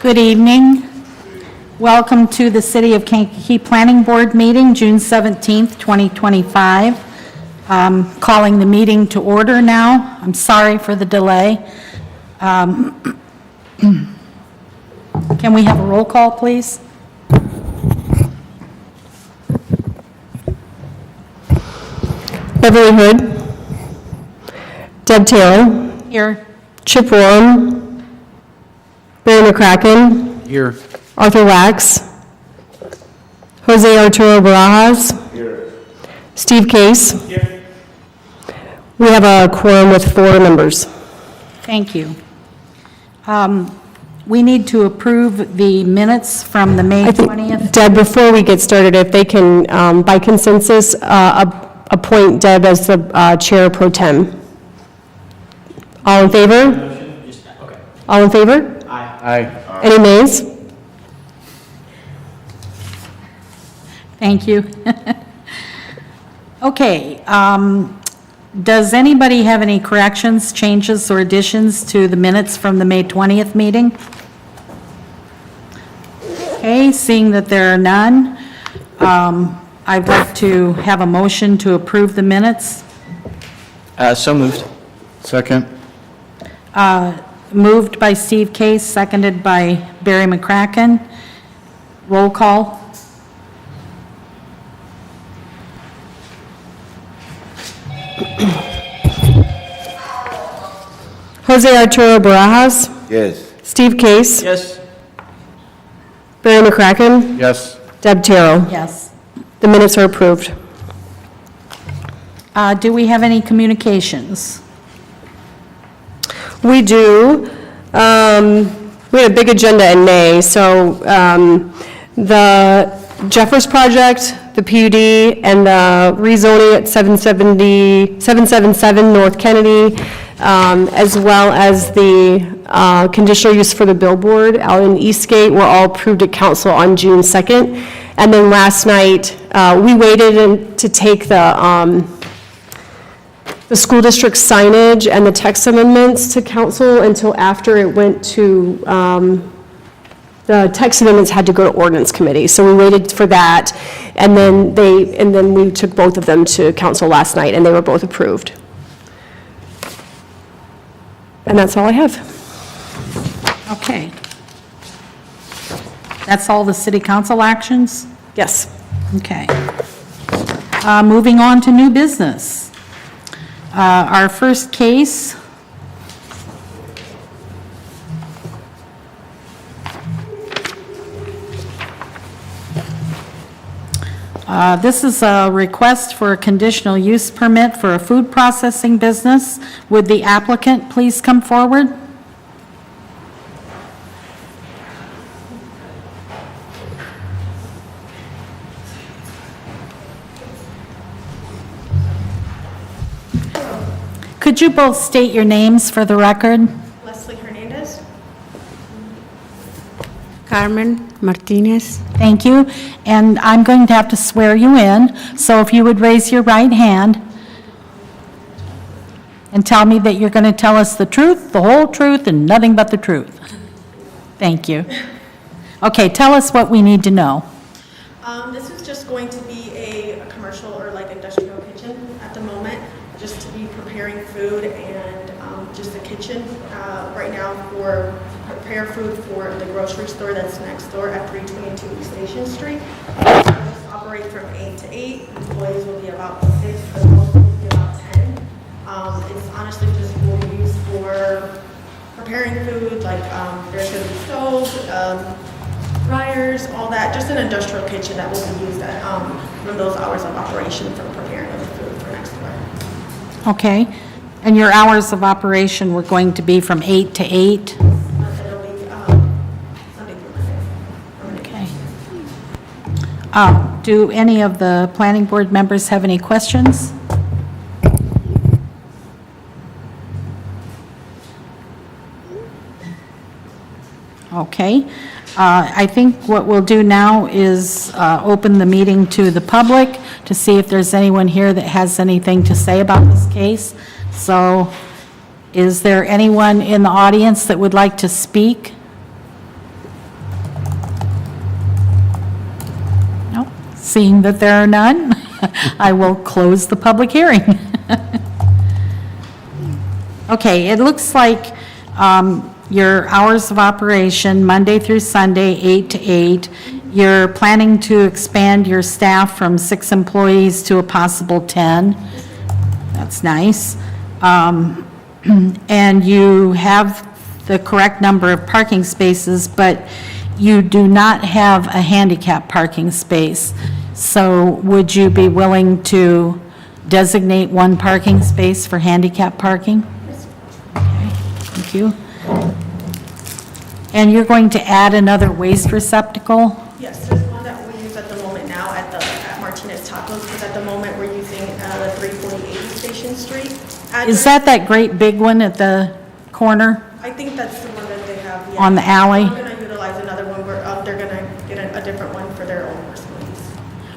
Good evening. Welcome to the City of Kankakee Planning Board meeting, June 17th, 2025. Calling the meeting to order now. I'm sorry for the delay. Can we have a roll call, please? Beverly Hood, Deb Taylor, Here. Chip Warren, Barry McCracken, Here. Arthur Wax, Jose Arturo Barajas, Here. Steve Case. Here. We have a quorum with 4 members. Thank you. We need to approve the minutes from the May 20th. Deb, before we get started, if they can, by consensus, appoint Deb as the chair pro tem. All in favor? All in favor? Aye. Any nays? Thank you. Okay, does anybody have any corrections, changes, or additions to the minutes from the May 20th meeting? Okay, seeing that there are none, I'd like to have a motion to approve the minutes. So moved. Second. Moved by Steve Case, seconded by Barry McCracken. Roll call. Jose Arturo Barajas, Yes. Steve Case, Yes. Barry McCracken, Yes. Deb Terrell. Yes. The minutes are approved. Do we have any communications? We do. We had a big agenda in May, so the Jeffers project, the PUD, and the rezoning at 777 North Kennedy, as well as the conditional use for the billboard out in Eastgate were all approved at council on June 2nd. And then last night, we waited to take the school district signage and the text amendments to council until after it went to, the text amendments had to go to ordinance committee. So we waited for that, and then we took both of them to council last night, and they were both approved. And that's all I have. Okay. That's all the city council actions? Yes. Okay. Moving on to new business. Our first case this is a request for a conditional use permit for a food processing business. Would the applicant please come forward? Could you both state your names for the record? Leslie Hernandez. Carmen Martinez. Thank you. And I'm going to have to swear you in, so if you would raise your right hand and tell me that you're going to tell us the truth, the whole truth, and nothing but the truth. Thank you. Okay, tell us what we need to know. This is just going to be a commercial or like industrial kitchen at the moment, just to be preparing food and just a kitchen right now for prepare food for the grocery store that's next door at 322 Station Street. Just operate from 8 to 8. Employees will be about 6, but most will be about 10. It's honestly just will be used for preparing food, like there's going to be stoves, fryers, all that, just an industrial kitchen that will be used at from those hours of operation for preparing of the food for next door. Okay. And your hours of operation were going to be from 8 to 8? It'll be Sunday through Monday. Okay. Do any of the planning board members have any questions? Okay. I think what we'll do now is open the meeting to the public to see if there's anyone here that has anything to say about this case. So is there anyone in the audience that would like to speak? Seeing that there are none, I will close the public hearing. Okay, it looks like your hours of operation, Monday through Sunday, 8 to 8. You're planning to expand your staff from 6 employees to a possible 10. That's nice. And you have the correct number of parking spaces, but you do not have a handicap parking space. So would you be willing to designate 1 parking space for handicap parking? Okay, thank you. And you're going to add another waste receptacle? Yes, there's one that we use at the moment now at Martinez Tacos, because at the moment we're using the 348 Station Street address. Is that great big one at the corner I think that's the one that they have. Yeah. on the alley? We're going to utilize another one, they're going to get a different one for their own personal use.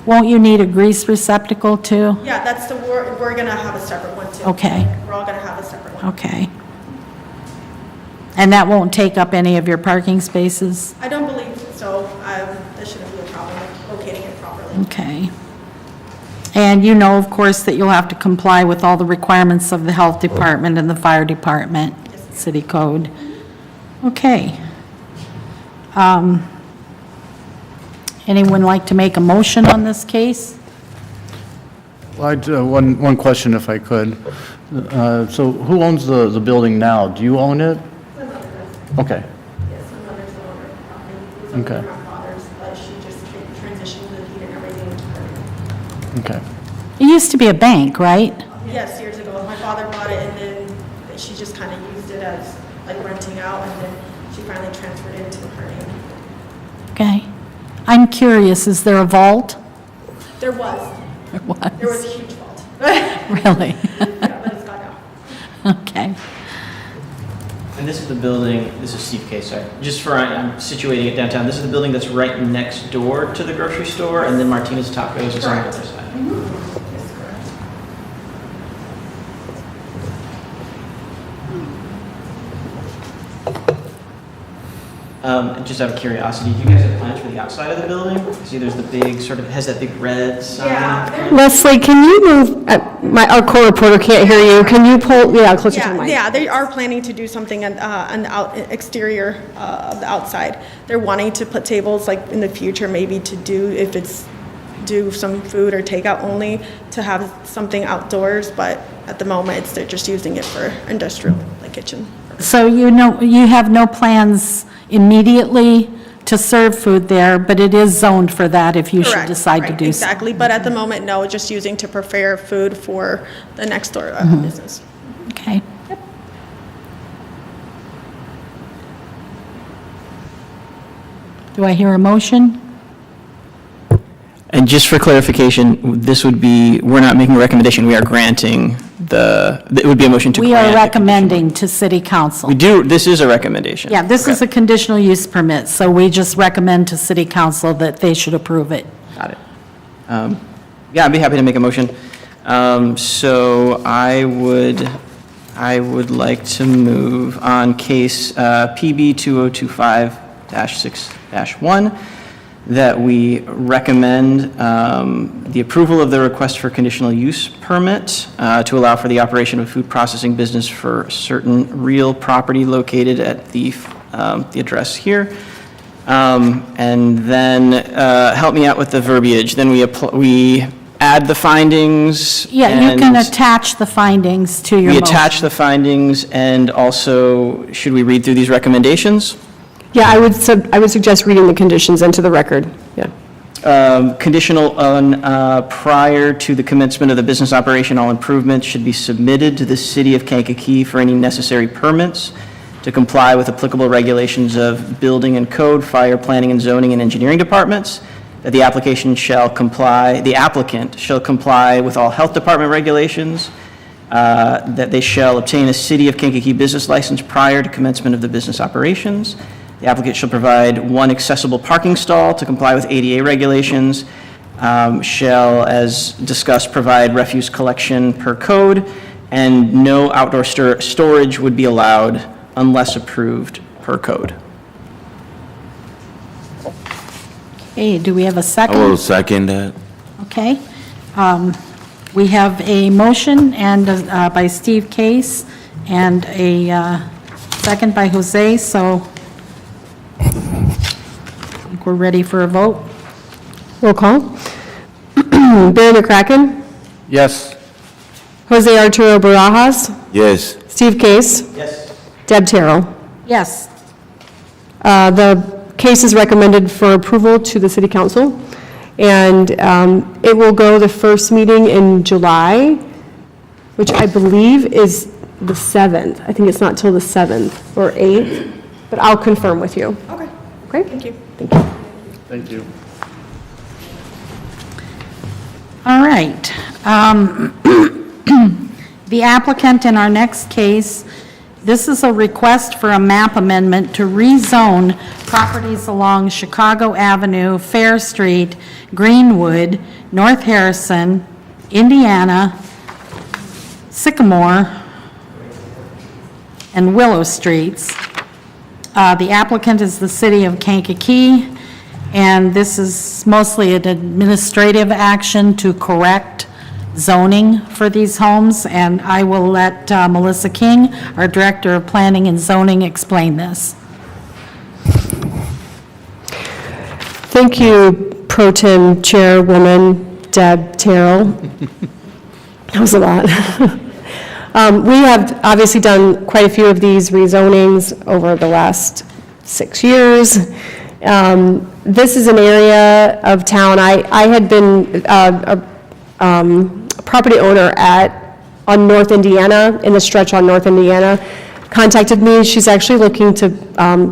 Won't you need a grease receptacle too? Yeah, that's we're going to have a separate one too. Okay. We're all going to have a separate one. Okay. And that won't take up any of your parking spaces? I don't believe so. There shouldn't be a problem locating it properly. Okay. And you know, of course, that you'll have to comply with all the requirements of the health department and the fire department, city code. Okay. Anyone like to make a motion on this case? Well, one question if I could. So who owns the building now? Do you own it? Okay. Yes, my mother's the owner of the property. It was Okay. my father's, but she just transitioned the heat and everything to her. Okay. It used to be a bank, right? Yes, years ago. My father bought it and then she just kind of used it as like renting out, and then she finally transferred it into her name. Okay. I'm curious, is there a vault? There was There a huge fault. Yeah, Really? but it's gone now. Okay. And this is the building, this is Steve K, sorry. Just for, I'm situating it downtown. This is the building that's right next door to the grocery store, and then Martinez Tacos is on the other side. Yes, correct. Just out of curiosity, do you guys have plans for the outside of the building? See, there's the big, sort of, has that big red sign. Yeah. Leslie, can you move, our co-reporter can't hear you. Can you pull, closer to the mic? Yeah, they are planning to do something on the exterior of the outside. They're wanting to put tables like in the future, maybe to do some food or takeout only, to have something outdoors, but at the moment, they're just using it for industrial, like kitchen. So you know, you have no plans immediately to serve food there, but it is zoned for that if you should Correct, decide to right, do so. exactly, but at the moment, no, just using to prepare food for the next door business. Okay. Do I hear a motion? And just for clarification, this would be, we're not making a recommendation, we are granting it would be a motion to grant. We are the recommending to city council. We do, this is a recommendation. Yeah, this is a conditional use permit, so we just recommend to city council that they should approve it. Got it. Yeah, I'd be happy to make a motion. So I would like to move on case PB 2025-6-1, that we recommend the approval of the request for conditional use permit to allow for the operation of a food processing business for certain real property located at the address here. And then help me out with the verbiage. Then we add the findings. Yeah, you can and attach the findings to your We motion. attach the findings, and also, should we read through these recommendations? Yeah, I would suggest reading the conditions into the record, yeah. Conditional on prior to the commencement of the business operation, all improvements should be submitted to the city of Kankakee for any necessary permits to comply with applicable regulations of building and code, fire, planning and zoning and engineering departments, that the applicant shall comply with all health department regulations, that they shall obtain a city of Kankakee business license prior to commencement of the business operations. The applicant shall provide one accessible parking stall to comply with ADA regulations, shall, as discussed, provide refuse collection per code, and no outdoor storage would be allowed unless approved per code. Hey, do we have a I second? will second that. Okay. We have a motion and by Steve Case and a second by Jose, so I think we're ready for a vote. Roll call. Barry McCracken, Yes. Jose Arturo Barajas, Yes. Steve Case. Yes. Deb Terrell. Yes. The case is recommended for approval to the city council, and it will go the first meeting in July, which I believe is the 7th. I think it's not till the 7th or 8th, but I'll confirm with you. Okay, Okay? thank you. Thank you. All right. The applicant in our next case, this is a request for a map amendment to rezone properties along Chicago Avenue, Fair Street, Greenwood, North Harrison, Indiana, Sycamore, and Willow Streets. The applicant is the city of Kankakee, and this is mostly an administrative action to correct zoning for these homes, and I will let Melissa King, our Director of Planning and Zoning, explain this. Thank you, Pro Tem Chairwoman Deb Terrell. That was a lot. We have obviously done quite a few of these rezonings over the last 6 years. This is an area of town, I had been a property owner on North Indiana, in the stretch on North Indiana, contacted me. She's actually looking to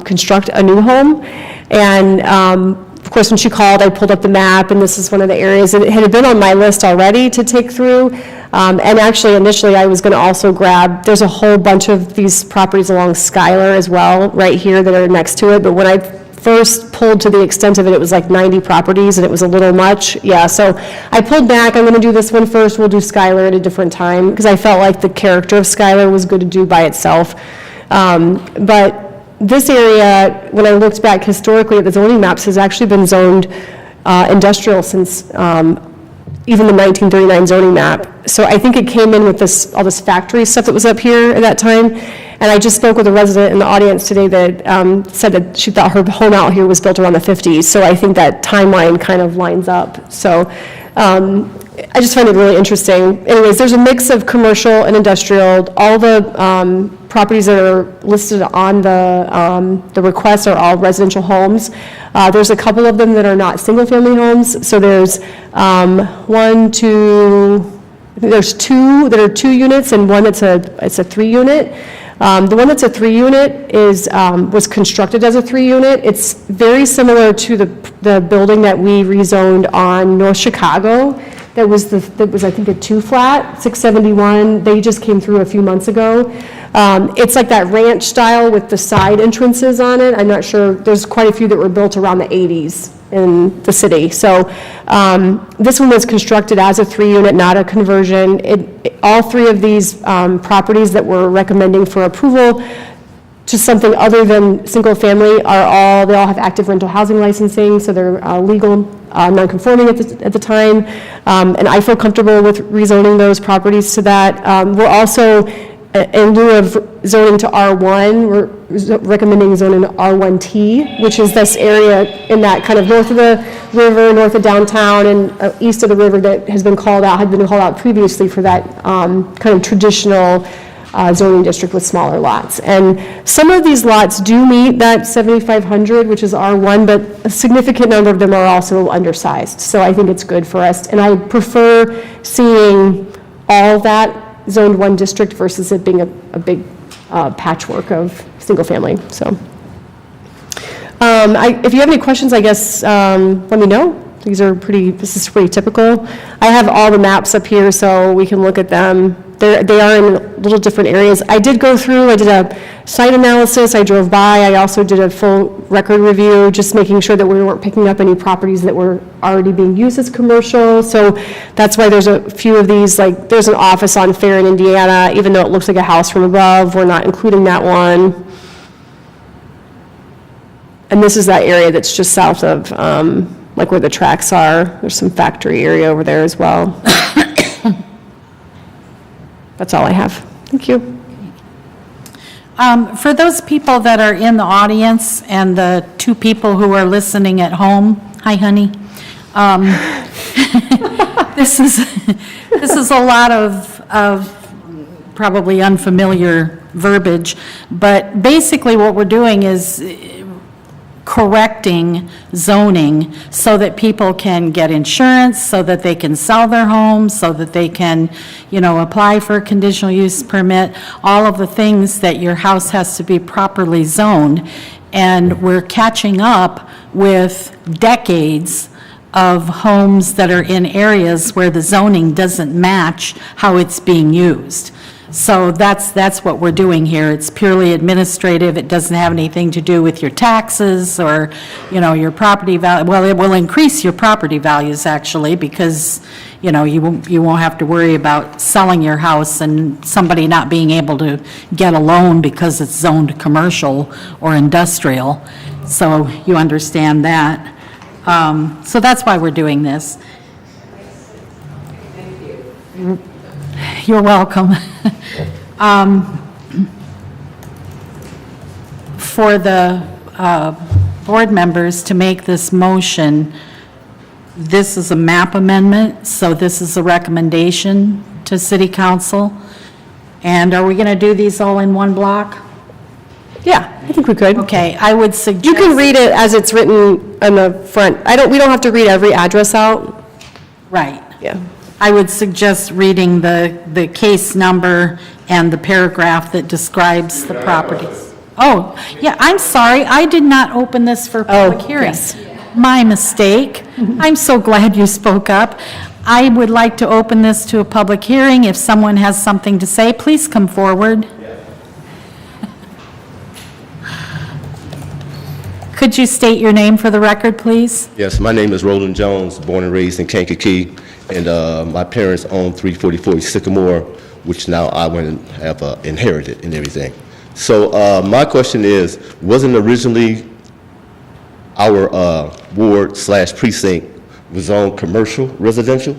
construct a new home. And of course, when she called, I pulled up the map, and this is one of the areas, and it had been on my list already to take through. And actually, initially, I was going to also grab, there's a whole bunch of these properties along Schuyler as well, right here, that are next to it. But when I first pulled to the extent of it, it was like 90 properties, and it was a little much. Yeah, so I pulled back. I'm going to do this one first. We'll do Schuyler at a different time, because I felt like the character of Schuyler was good to do by itself. But this area, when I looked back historically at the zoning maps, has actually been zoned industrial since even the 1939 zoning map. So I think it came in with all this factory stuff that was up here at that time. And I just spoke with a resident in the audience today that said that she thought her home out here was built around the 50s. So I think that timeline kind of lines up. So I just find it really interesting. Anyways, there's a mix of commercial and industrial. All the properties that are listed on the requests are all residential homes. There's a couple of them that are not single-family homes. So there's there's two that are 2 units and one it's a 3-unit. The one that's a 3-unit was constructed as a 3-unit. It's very similar to the building that we rezoned on North Chicago. That was I think a 2-flat, 671. They just came through a few months ago. It's like that ranch style with the side entrances on it. I'm not sure. There's quite a few that were built around the 80s in the city. So this one was constructed as a 3-unit, not a conversion. All 3 of these properties that we're recommending for approval to something other than single family they all have active rental housing licensing, so they're legal, non-conforming at the time. And I feel comfortable with rezoning those properties to that. We're also, in lieu of zoning to R1, we're recommending zoning to R1T, which is this area in that kind of north of the river, north of downtown, and east of the river that had been called out previously for that kind of traditional zoning district with smaller lots. And some of these lots do meet that 7,500, which is R1, but a significant number of them are also undersized. So I think it's good for us. And I prefer seeing all that zoned 1 district versus it being a big patchwork of single family. So if you have any questions, I guess let me know. This is pretty typical. I have all the maps up here so we can look at them. They are in little different areas. I did go through, I did a site analysis, I drove by, I also did a full record review, just making sure that we weren't picking up any properties that were already being used as commercial. So that's why there's a few of these, like there's an office on Fair in Indiana, even though it looks like a house from above, we're not including that one. And this is that area that's just south of like where the tracks are. There's some factory area over there as well. That's all I have. Thank you. For those people that are in the audience and the 2 people who are listening at home, hi, honey. This is a lot of probably unfamiliar verbiage, but basically what we're doing is correcting zoning so that people can get insurance, so that they can sell their homes, so that they can, apply for a conditional use permit, all of the things that your house has to be properly zoned. And we're catching up with decades of homes that are in areas where the zoning doesn't match how it's being used. So that's what we're doing here. It's purely administrative. It doesn't have anything to do with your taxes or, your property value. Well, it will increase your property values, actually, because, you won't have to worry about selling your house and somebody not being able to get a loan because it's zoned commercial or industrial. So you understand that. So that's why we're doing this. You're welcome. For the board members to make this motion, this is a map amendment, so this is a recommendation to City Council. And are we going to do these all in one block? Yeah, I think we could. Okay, I would suggest... You can read it as it's written on the front. We don't have to read every address out. Right. Yeah. I would suggest reading the case number and the paragraph that describes the properties. Oh, yeah, I'm sorry, I did not open this for public hearing. yes. My mistake. I'm so glad you spoke up. I would like to open this to a public hearing. If someone has something to say, please come forward. Could you state your name for the record, please? Yes, my name is Roland Jones, born and raised in Kankakee, and my parents own 344 Sycamore, which now I went and have inherited and everything. So my question is, wasn't originally our ward/precinct was zoned commercial residential?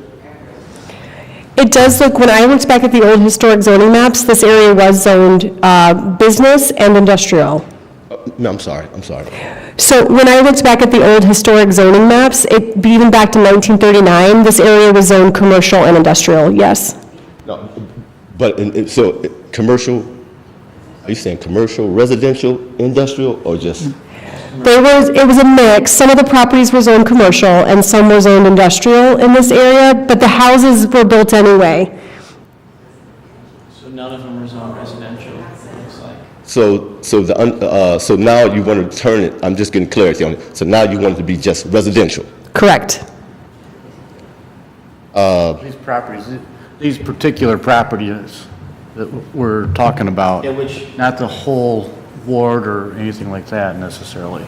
It does look, when I looked back at the old historic zoning maps, this area was zoned business and industrial. No, I'm sorry. So when I looked back at the old historic zoning maps, even back to 1939, this area was zoned commercial and industrial, yes. No, but commercial, are you saying commercial, residential, industrial, or just? It was a mix. Some of the properties were zoned commercial and some were zoned industrial in this area, but the houses were built anyway. So none of them are zoned residential, it looks like. So now you want to turn it, I'm just getting clarity on it, so now you want it to be just residential? Correct. These properties, these particular properties that we're talking about, Yeah, which, not the whole ward or anything like that necessarily.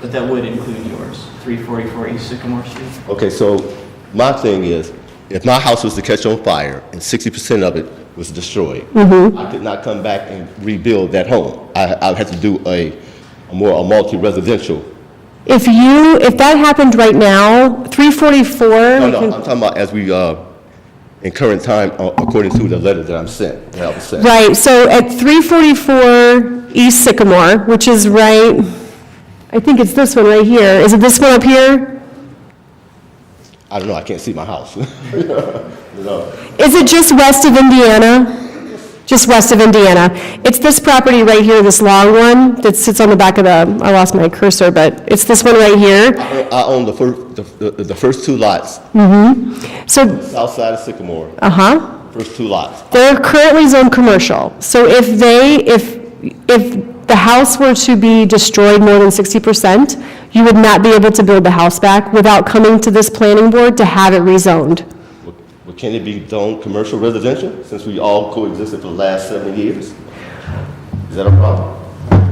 but that would include yours, 344 East Sycamore Street? Okay, so my thing is, if my house was to catch on fire and 60% of it was destroyed, I could not come back and rebuild that home. I would have to do a multi-residential. If that happened right now, 344. No, I'm talking about as we, in current time, according to the letter that I was sent. Right, so at 344 East Sycamore, which is right, I think it's this one right here. Is it this one up here? I don't know, I can't see my house. No. Is it just west of Indiana? Just west of Indiana. It's this property right here, this long one that sits on the back of I lost my cursor, but it's this one right here. I own the first 2 lots, So, south side of Sycamore, first 2 lots. they're currently zoned commercial. So if the house were to be destroyed more than 60%, you would not be able to build the house back without coming to this planning board to have it rezoned. Well, can it be zoned commercial residential, since we all coexisted for the last 70 years? Is that a problem?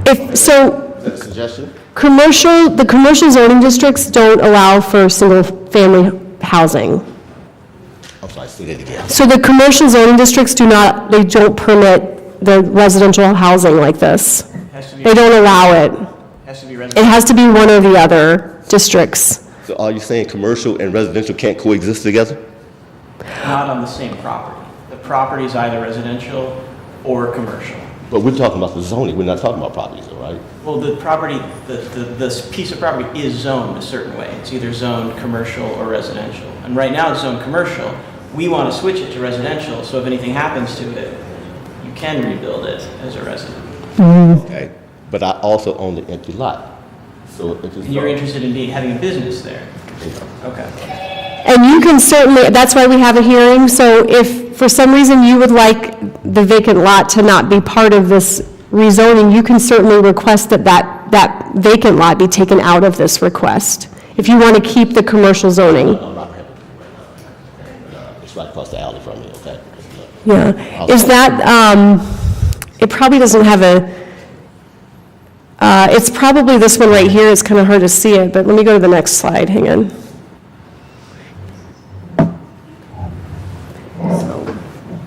Is that a suggestion? The commercial zoning districts don't allow for single-family housing. I'm sorry, say that again. So the commercial zoning districts don't permit the residential housing like this. Has to be, They don't allow it. has to be It residential. has to be one or the other districts. So are you saying commercial and residential can't coexist together? Not on the same property. The property is either residential or commercial. But we're talking about the zoning, we're not talking about properties, though, right? Well, the property, this piece of property is zoned a certain way. It's either zoned commercial or residential. And right now it's zoned commercial. We want to switch it to residential, so if anything happens to it, you can rebuild it as a resident. Okay. But I also own the empty lot. So if it's. And you're interested in having a business there? Okay. And you can certainly, that's why we have a hearing, so if for some reason you would like the vacant lot to not be part of this rezoning, you can certainly request that vacant lot be taken out of this request, if you want to keep the commercial zoning. I'm not happy. It's right across the alley from me, okay? Yeah. Is that, it probably doesn't have it's probably this one right here, it's kind of hard to see it, but let me go to the next slide, hang on.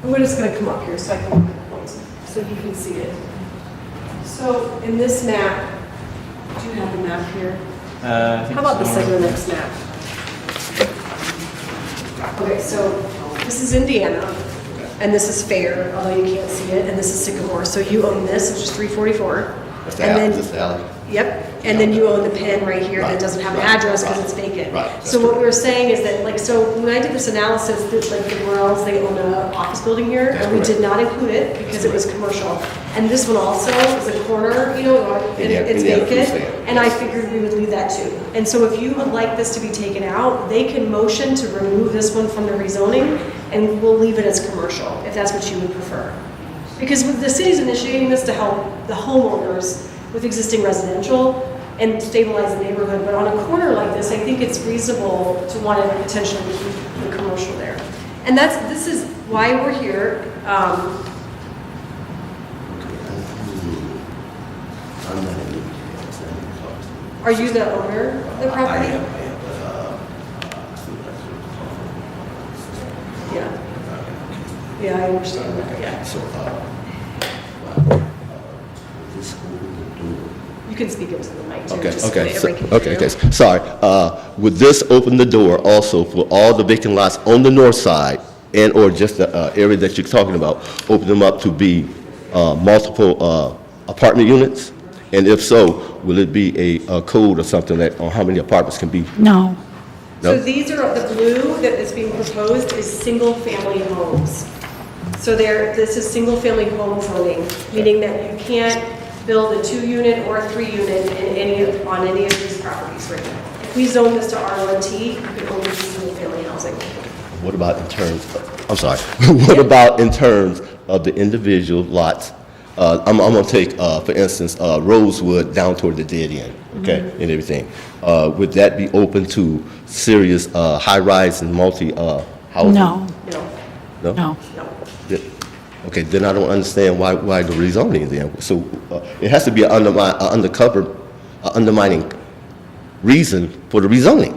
We're just going to come up here so you can see it. So in this map, do you have the map here? How about the second to next map? Okay, so this is Indiana, and this is Fair, although you can't see it, and this is Sycamore. So you own this, which is 344. That's the And alley, then- this the alley? Yep, and then you own the pen right here that Right, doesn't have an right, address because right, it's vacant. right, that's So what we were saying is that, like, so when I did this analysis, that like the Morels, they own an office building here, That's and we did correct. not include it because it was commercial. And this one also is a corner, you know, and it's Indiana vacant, food stand. and I figured we would leave that too. And so if you would like this to be taken out, they can motion to remove this one from the rezoning, and we'll leave it as commercial, if that's what you would prefer. Because the city's initiating this to help the homeowners with existing residential and stabilize the neighborhood, but on a corner like this, I think it's reasonable to want to potentially keep the commercial there. And this is why we're here. I'm not in the. Are you the owner of the property? Yeah. Yeah, I understand that, yeah. So, this open the door. You can speak into the mic too. Okay, just so okay, that so- everyone can okay, hear okay, you. sorry. Would this open the door also for all the vacant lots on the north side and/or just the area that you're talking about, open them up to be multiple apartment units? And if so, will it be a code or something that, on how many apartments can be? No. So No? these are, the blue that is being proposed is single-family homes. So this is single-family home zoning, meaning that you can't build a 2-unit or a 3-unit on any of these properties right now. If we zone this to R1T, you can only do single-family housing. What about in terms, I'm sorry, what about in terms of the individual lots? I'm going to take, for instance, Rosewood down toward the dead end, okay, and everything. Would that be open to serious high-rise and multi-housing? No, No, No? no. no. Yeah. Okay, then I don't understand why the rezoning then. So it has to be an undermining reason for the rezoning.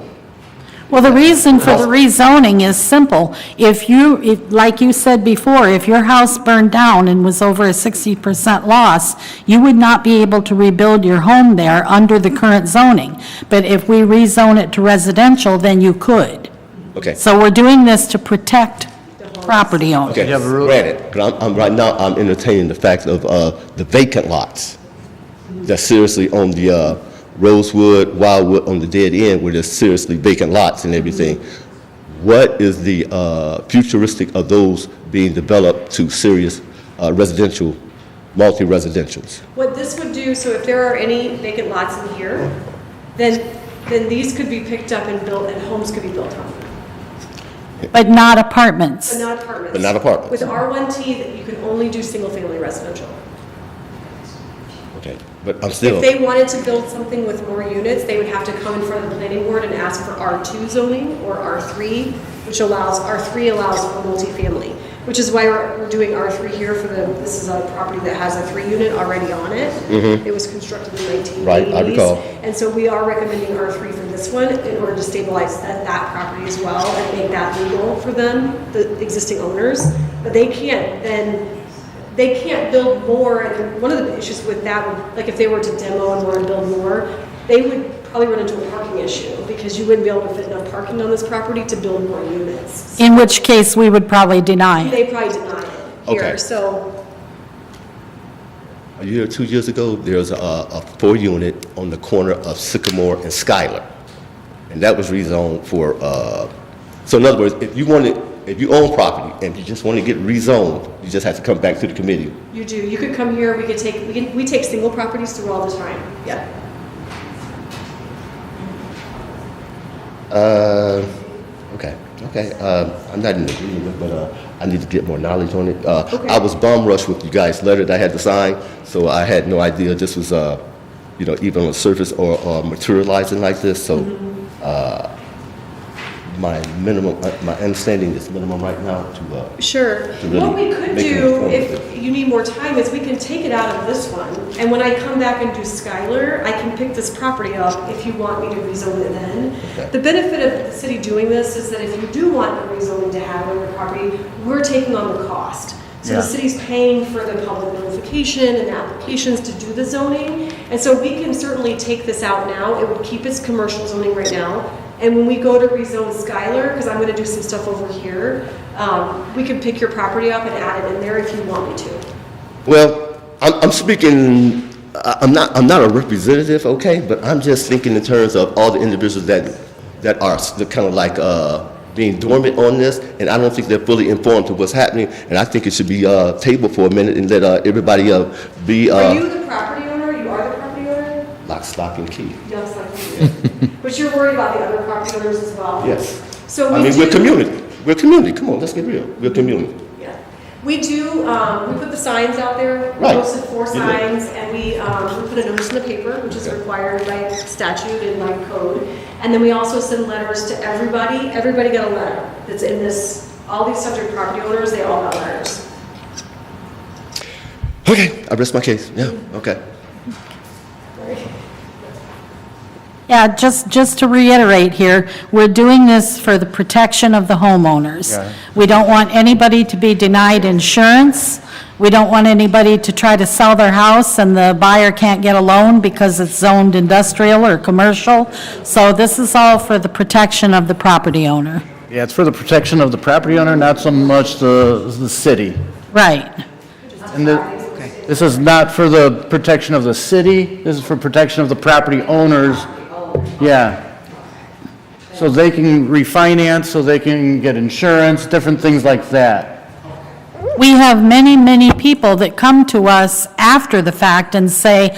Well, the reason for the rezoning is simple. If like you said before, if your house burned down and was over a 60% loss, you would not be able to rebuild your home there under the current zoning. But if we rezone it to residential, then you could. Okay. So we're doing this to protect property owners. Okay, granted, but right now, I'm entertaining the fact of the vacant lots that seriously on the Rosewood, Wildwood, on the dead end, where there's seriously vacant lots and everything. What is the futuristic of those being developed to serious residential, multi-residentials? What this would do, so if there are any vacant lots in here, then these could be picked up and built, and homes could be built on them. But not apartments. But not apartments. But not apartments. With R1T, that you can only do single-family residential. Okay, but I'm still. If they wanted to build something with more units, they would have to come in front of the planning board and ask for R2 zoning or R3, which allows, R3 allows for multifamily, which is why we're doing R3 here for this is a property that has a 3-unit already on it. It was constructed in the 1980s. Right, I recall. And so we are recommending R3 for this one in order to stabilize that property as well and make that legal for them, the existing owners. But they can't build more, and one of the issues with that would, like if they were to demo and want to build more, they would probably run into a parking issue because you wouldn't be able to fit enough parking on this property to build more units. In which case, we would probably deny it. They probably deny it here, Okay. so. A year or 2 years ago, there was a 4-unit on the corner of Sycamore and Schuyler. And that was rezoned for, so in other words, if you own property and you just want to get rezoned, you just have to come back to the committee. You do. You could come here. We take single properties through all the time. Yeah. Okay. I'm not in agreement, but I need to get more knowledge on it. I was bum rushed with you guys' letter that I had to sign, so I had no idea this was, even on the surface or materializing like this. So my understanding is minimum right now to. Sure. really What we could make an do, informed if you need more time, is we can take it out of this one, and when I come back and do Schuyler, I can pick this property up if you want me to rezone it then. Okay. The benefit of the city doing this is that if you do want the rezoning to happen on your property, we're taking on the cost. So Yeah. the city's paying for the public notification and the applications to do the zoning, and so we can certainly take this out now. It would keep its commercial zoning right now. And when we go to rezone Schuyler, because I'm going to do some stuff over here, we can pick your property up and add it in there if you want me to. Well, I'm speaking, I'm not a representative, okay, but I'm just thinking in terms of all the individuals that are kind of like being dormant on this, and I don't think they're fully informed of what's happening, and I think it should be tabled for a minute and let everybody be. Are you the property owner? You are the property owner? Lock, stock, and key. Yes, I do. But you're worried about the other property owners as well? Yes. So I mean, we're community. We're community. Come on, let's get real. We're community. Yeah. We do, we put the signs out there. We Right. posted 4 You did. signs, and we put a notice in the paper, which is required by statute and by code. And then we also send letters to everybody. Everybody got a letter that's in this, all these subject property owners, they all got letters. Okay, I rest my case. Yeah, okay. Yeah, just to reiterate here, we're doing this for the protection of the homeowners. Yeah. We don't want anybody to be denied insurance. We don't want anybody to try to sell their house and the buyer can't get a loan because it's zoned industrial or commercial. So this is all for the protection of the property owner. Yeah, it's for the protection of the property owner, not so much the city. Right. And this is not for the protection of the city, this is for protection of the property owners. Yeah. So they can refinance, so they can get insurance, different things like that. We have many, many people that come to us after the fact and say,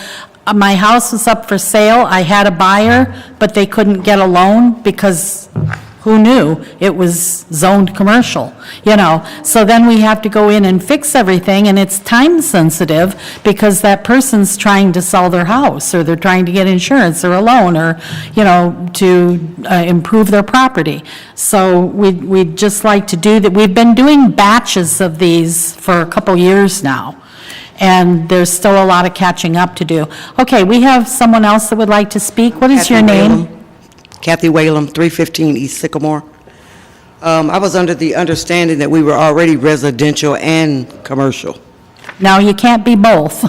my house was up for sale, I had a buyer, but they couldn't get a loan because who knew it was zoned commercial, So then we have to go in and fix everything, and it's time sensitive because that person's trying to sell their house, or they're trying to get insurance or a loan, or, to improve their property. So we'd just like to do that. We've been doing batches of these for a couple years now, and there's still a lot of catching up to do. Okay, we have someone else that would like to speak. What is your name? Kathy Whalum, 315 East Sycamore. I was under the understanding that we were already residential and commercial. No, you can't be both.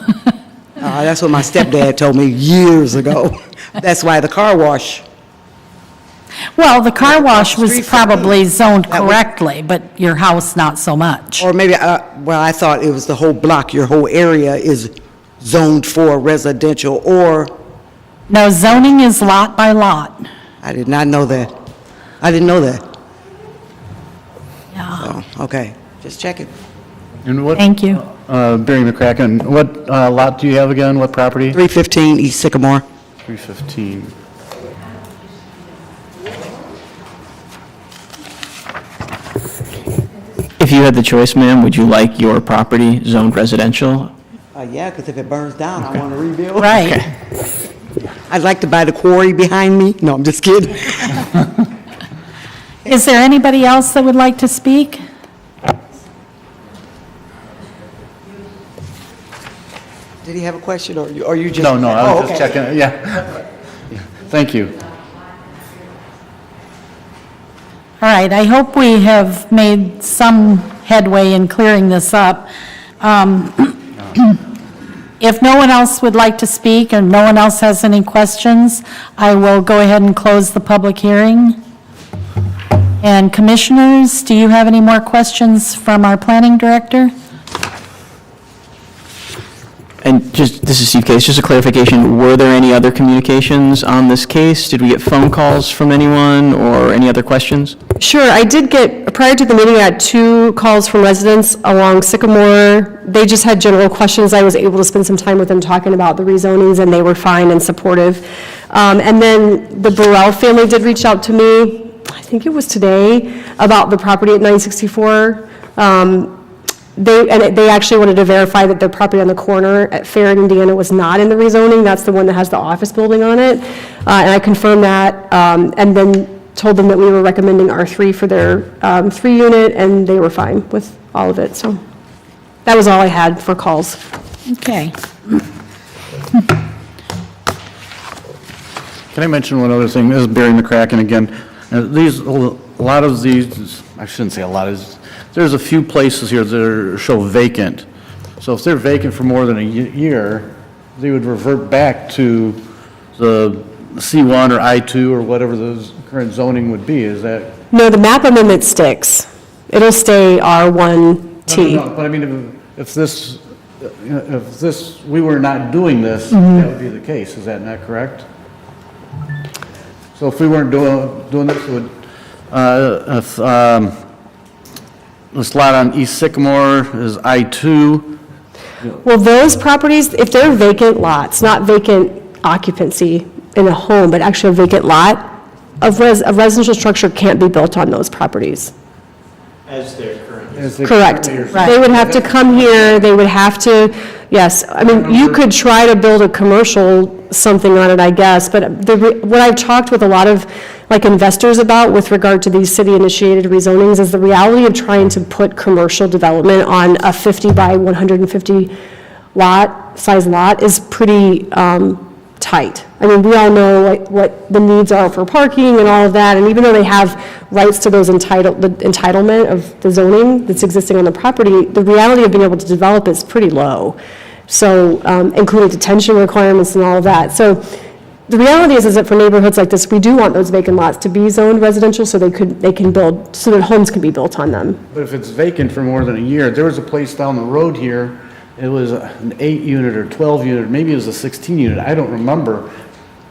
That's what my stepdad told me years ago. That's why the car wash. Well, the car wash was Street food. probably zoned That was- correctly, but your house not so much. Or maybe, I thought it was the whole block, your whole area is zoned for residential, or, No, zoning is lot by lot. I did not know that. I didn't know that. Yeah, Oh, okay, just checking. And what? thank you. Barry McCracken, what lot do you have again, what property? 315 East Sycamore. 315. If you had the choice, ma'am, would you like your property zoned residential? Yeah, because if it burns down, I want to rebuild. Right. I'd like to buy the quarry behind me. No, I'm just kidding. Is there anybody else that would like to speak? Did he have a question, or you just? No, I Oh, was just okay. checking, yeah. Thank you. All right, I hope we have made some headway in clearing this up. If no one else would like to speak and no one else has any questions, I will go ahead and close the public hearing. And commissioners, do you have any more questions from our planning director? And just, this is Steve Case, just a clarification, were there any other communications on this case? Did we get phone calls from anyone or any other questions? Sure, I did get, prior to the meeting, I had 2 calls from residents along Sycamore. They just had general questions. I was able to spend some time with them talking about the rezonings, and they were fine and supportive. And then the Burrell family did reach out to me, I think it was today, about the property at 964. They actually wanted to verify that the property on the corner at Fair and Indiana was not in the rezoning. That's the one that has the office building on it. And I confirmed that, and then told them that we were recommending R3 for their 3-unit, and they were fine with all of it. So that was all I had for calls. Okay. Can I mention one other thing? This is Barry McCracken again. A lot of these, I shouldn't say a lot, there's a few places here that show vacant. So if they're vacant for more than a year, they would revert back to the C1 or I2 or whatever the current zoning would be. Is that? No, the map amendment sticks. It'll stay R1T. No, but I mean, if this, we were not doing this, that would be the case. Is that not correct? So if we weren't doing this, it would, if this lot on East Sycamore is I2, Well, those properties, if they're vacant lots, not vacant occupancy in a home, but actually a vacant lot, a residential structure can't be built on those properties. as they Correct. currently are. They would have to come here, they would have to, yes, I mean, you could try to build a commercial something on it, I guess, but what I've talked with a lot of, like, investors about with regard to these city-initiated rezonings is the reality of trying to put commercial development on a 50 by 150 size lot is pretty tight. I mean, we all know like what the needs are for parking and all of that, and even though they have rights to those the entitlement of the zoning that's existing on the property, the reality of being able to develop is pretty low. So, including detention requirements and all of that. So, the reality is that for neighborhoods like this, we do want those vacant lots to be zoned residential so they can build, so that homes can be built on them. But if it's vacant for more than a year, there was a place down the road here, it was an 8-unit or 12-unit, maybe it was a 16-unit, I don't remember,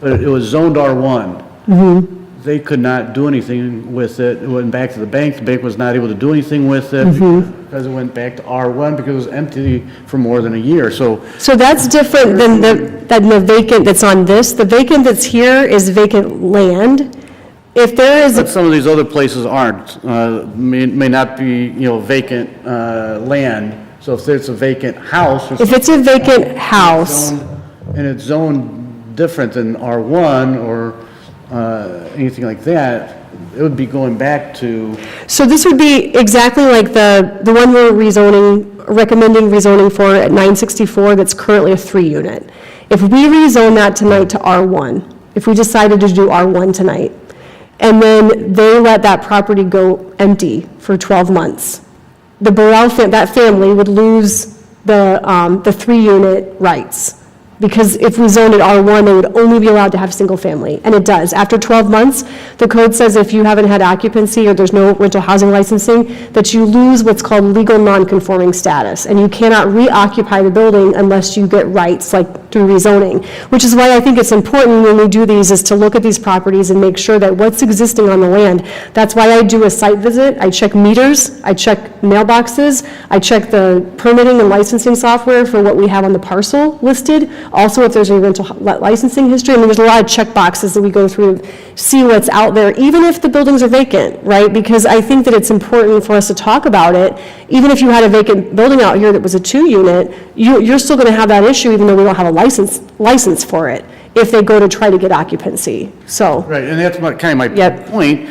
but it was zoned R1. They could not do anything with it. It went back to the bank was not able to do anything with it because it went back to R1 because it was empty for more than a year, so. So that's different than the vacant that's on this. The vacant that's here is vacant land. If there is, But some of these other places aren't, may not be, vacant land. So if there's a vacant house. if it's a vacant house, And it's zoned different than R1 or anything like that, it would be going back to, so this would be exactly like the one we're recommending rezoning for at 964 that's currently a 3-unit. If we rezone that tonight to R1, if we decided to do R1 tonight, and then they let that property go empty for 12 months, the Burrell, that family would lose the 3-unit rights. Because if we zoned it R1, they would only be allowed to have single family, and it does. After 12 months, the code says if you haven't had occupancy or there's no rental housing licensing, that you lose what's called legal non-conforming status, and you cannot reoccupy the building unless you get rights, like through rezoning. Which is why I think it's important when we do these is to look at these properties and make sure that what's existing on the land. That's why I do a site visit. I check meters, I check mailboxes, I check the permitting and licensing software for what we have on the parcel listed. Also, if there's any rental licensing history, I mean, there's a lot of check boxes that we go through to see what's out there, even if the buildings are vacant, right? Because I think that it's important for us to talk about it. Even if you had a vacant building out here that was a 2-unit, you're still going to have that issue, even though we don't have a license for it, if they go to try to get occupancy, so. right, and that's kind of my Yep. point.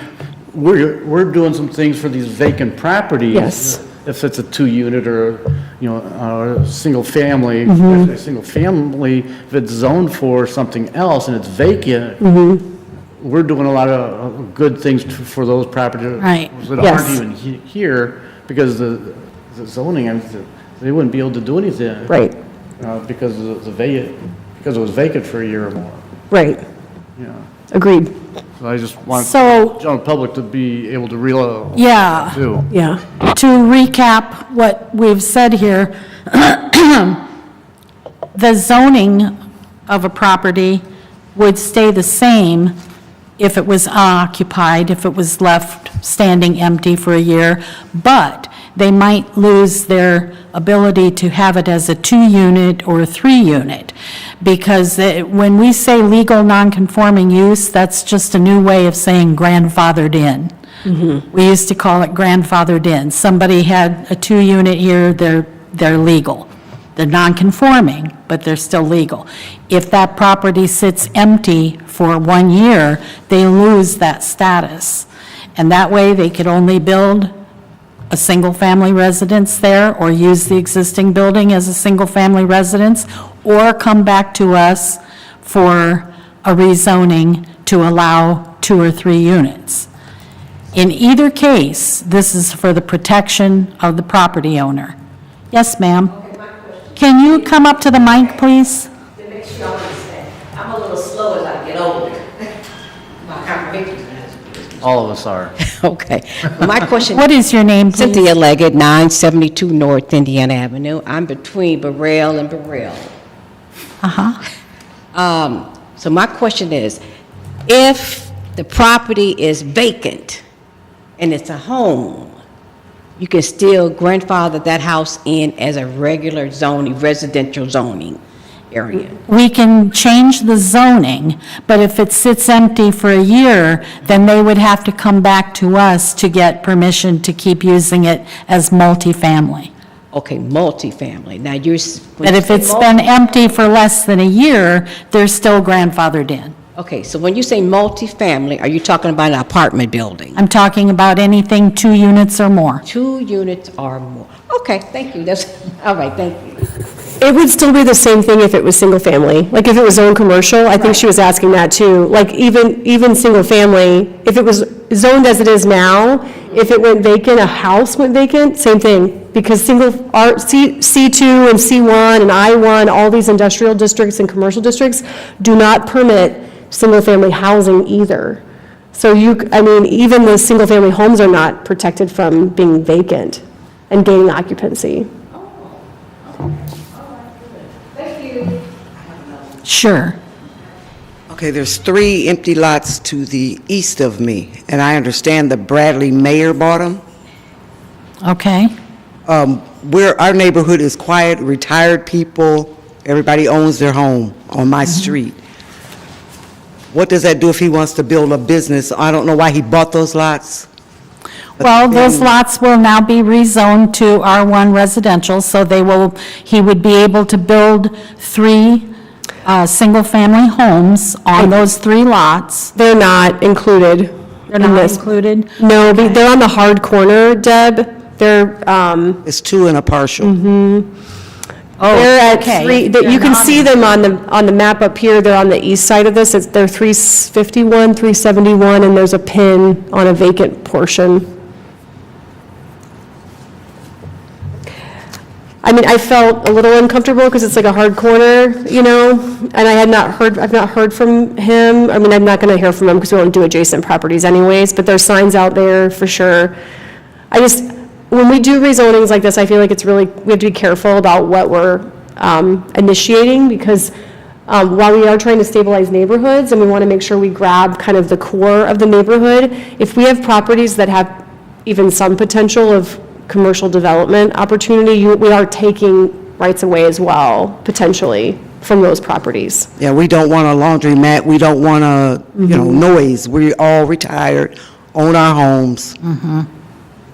We're doing some things for these vacant properties. Yes. If it's a 2-unit or, a single family, Mm-hmm. especially a single family, if it's zoned for something else and it's vacant, Mm-hmm. we're doing a lot of good things for those properties. Right. That Yes. aren't even here because the zoning, they wouldn't be able to do anything. Right. because of because it was vacant for a year or more, Right, you know. agreed, So I just want the So, general public to be able to realize yeah. too. yeah. To recap what we've said here, the zoning of a property would stay the same if it was occupied, if it was left standing empty for a year, but they might lose their ability to have it as a 2-unit or a 3-unit. Because when we say legal nonconforming use, that's just a new way of saying grandfathered in. We used to call it grandfathered in. Somebody had a 2-unit here, they're legal. They're non-conforming, but they're still legal. If that property sits empty for 1 year, they lose that status. And that way, they could only build a single-family residence there, or use the existing building as a single-family residence, or come back to us for a rezoning to allow 2 or 3 units. In either case, this is for the protection of the property owner. Yes, ma'am? Can you come up to the mic, please? To make sure I understand, I'm a little slow as I get older. My comprehension. All of us are. Okay. My question, What is your name, please? Cynthia Leggett, 972 North Indiana Avenue. I'm between Burrell and Burrell. So my question is, if the property is vacant and it's a home, you can still grandfather that house in as a regular zoning, residential zoning area? We can change the zoning, but if it sits empty for a year, then they would have to come back to us to get permission to keep using it as multifamily. Okay, multifamily. Now, you're... But if it's been empty for less than a year, they're still grandfathered in. Okay, so when you say multifamily, are you talking about an apartment building? I'm talking about anything 2 units or more. 2 units or more. Okay, thank you. That's, all right, thank you. It would still be the same thing if it was single-family. Like, if it was zoned commercial, I think she was asking that, too. Like, even single-family, if it was zoned as it is now, if it went vacant, a house went vacant, same thing. Because C2 and C1 and I1, all these industrial districts and commercial districts do not permit single-family housing either. So even the single-family homes are not protected from being vacant and gaining occupancy. Sure. Okay, there's 3 empty lots to the east of me, and I understand the Bradley mayor bought them. Okay. Our neighborhood is quiet, retired people, everybody owns their home on my street. What does that do if he wants to build a business? I don't know why he bought those lots. Well, those lots will now be rezoned to R1 residential, so he would be able to build 3 single-family homes on those 3 lots. They're not included They're in not this. included? No, they're on the hard corner, Deb. They're, It's 2 and a partial. they're at okay. 3, They're you can not see them on the map up here, they're on the east side of this, they're 351, 371, and there's a pin on a vacant portion. I mean, I felt a little uncomfortable because it's like a hard corner, and I've not heard from him. I mean, I'm not going to hear from him because we don't do adjacent properties anyways, but there's signs out there for sure. When we do rezonings like this, I feel like we have to be careful about what we're initiating, because while we are trying to stabilize neighborhoods and we want to make sure we grab kind of the core of the neighborhood, if we have properties that have even some potential of commercial development opportunity, we are taking rights away as well, potentially, from those properties. Yeah, we don't want a laundromat, we don't want noise. We all retired, own our homes,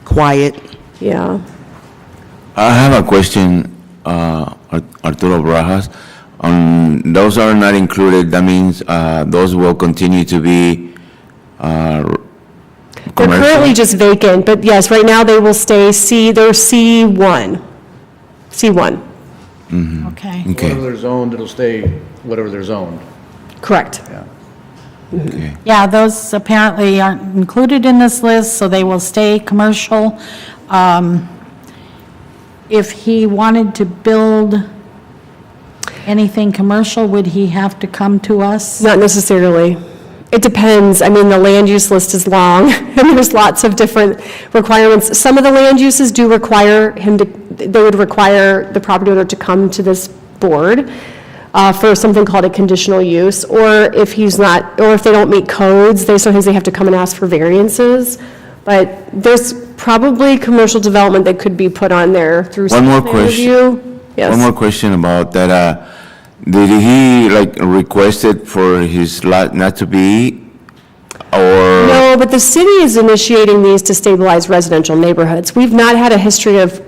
quiet. Yeah. I have a question, Arturo Barajas. Those are not included, that means those will continue to be They're currently just vacant, but yes, right now they will stay they're C1. C1, Okay. Okay, Whatever they're zoned, it'll stay whatever they're zoned. correct. okay. Yeah, those apparently aren't included in this list, so they will stay commercial. If he wanted to build Anything commercial, would he have to come to us? Not necessarily. It depends. I mean, the land use list is long, and there's lots of different requirements. Some of the land uses do require him to, they would require the property owner to come to this board for something called a conditional use, or if he's not, or if they don't meet codes, sometimes they have to come and ask for variances. But there's probably commercial development that could be put on there through One more site plan review. Yes. One more question about that. Did he like requested for his lot not to be, or? No, but the city is initiating these to stabilize residential neighborhoods. We've not had a history of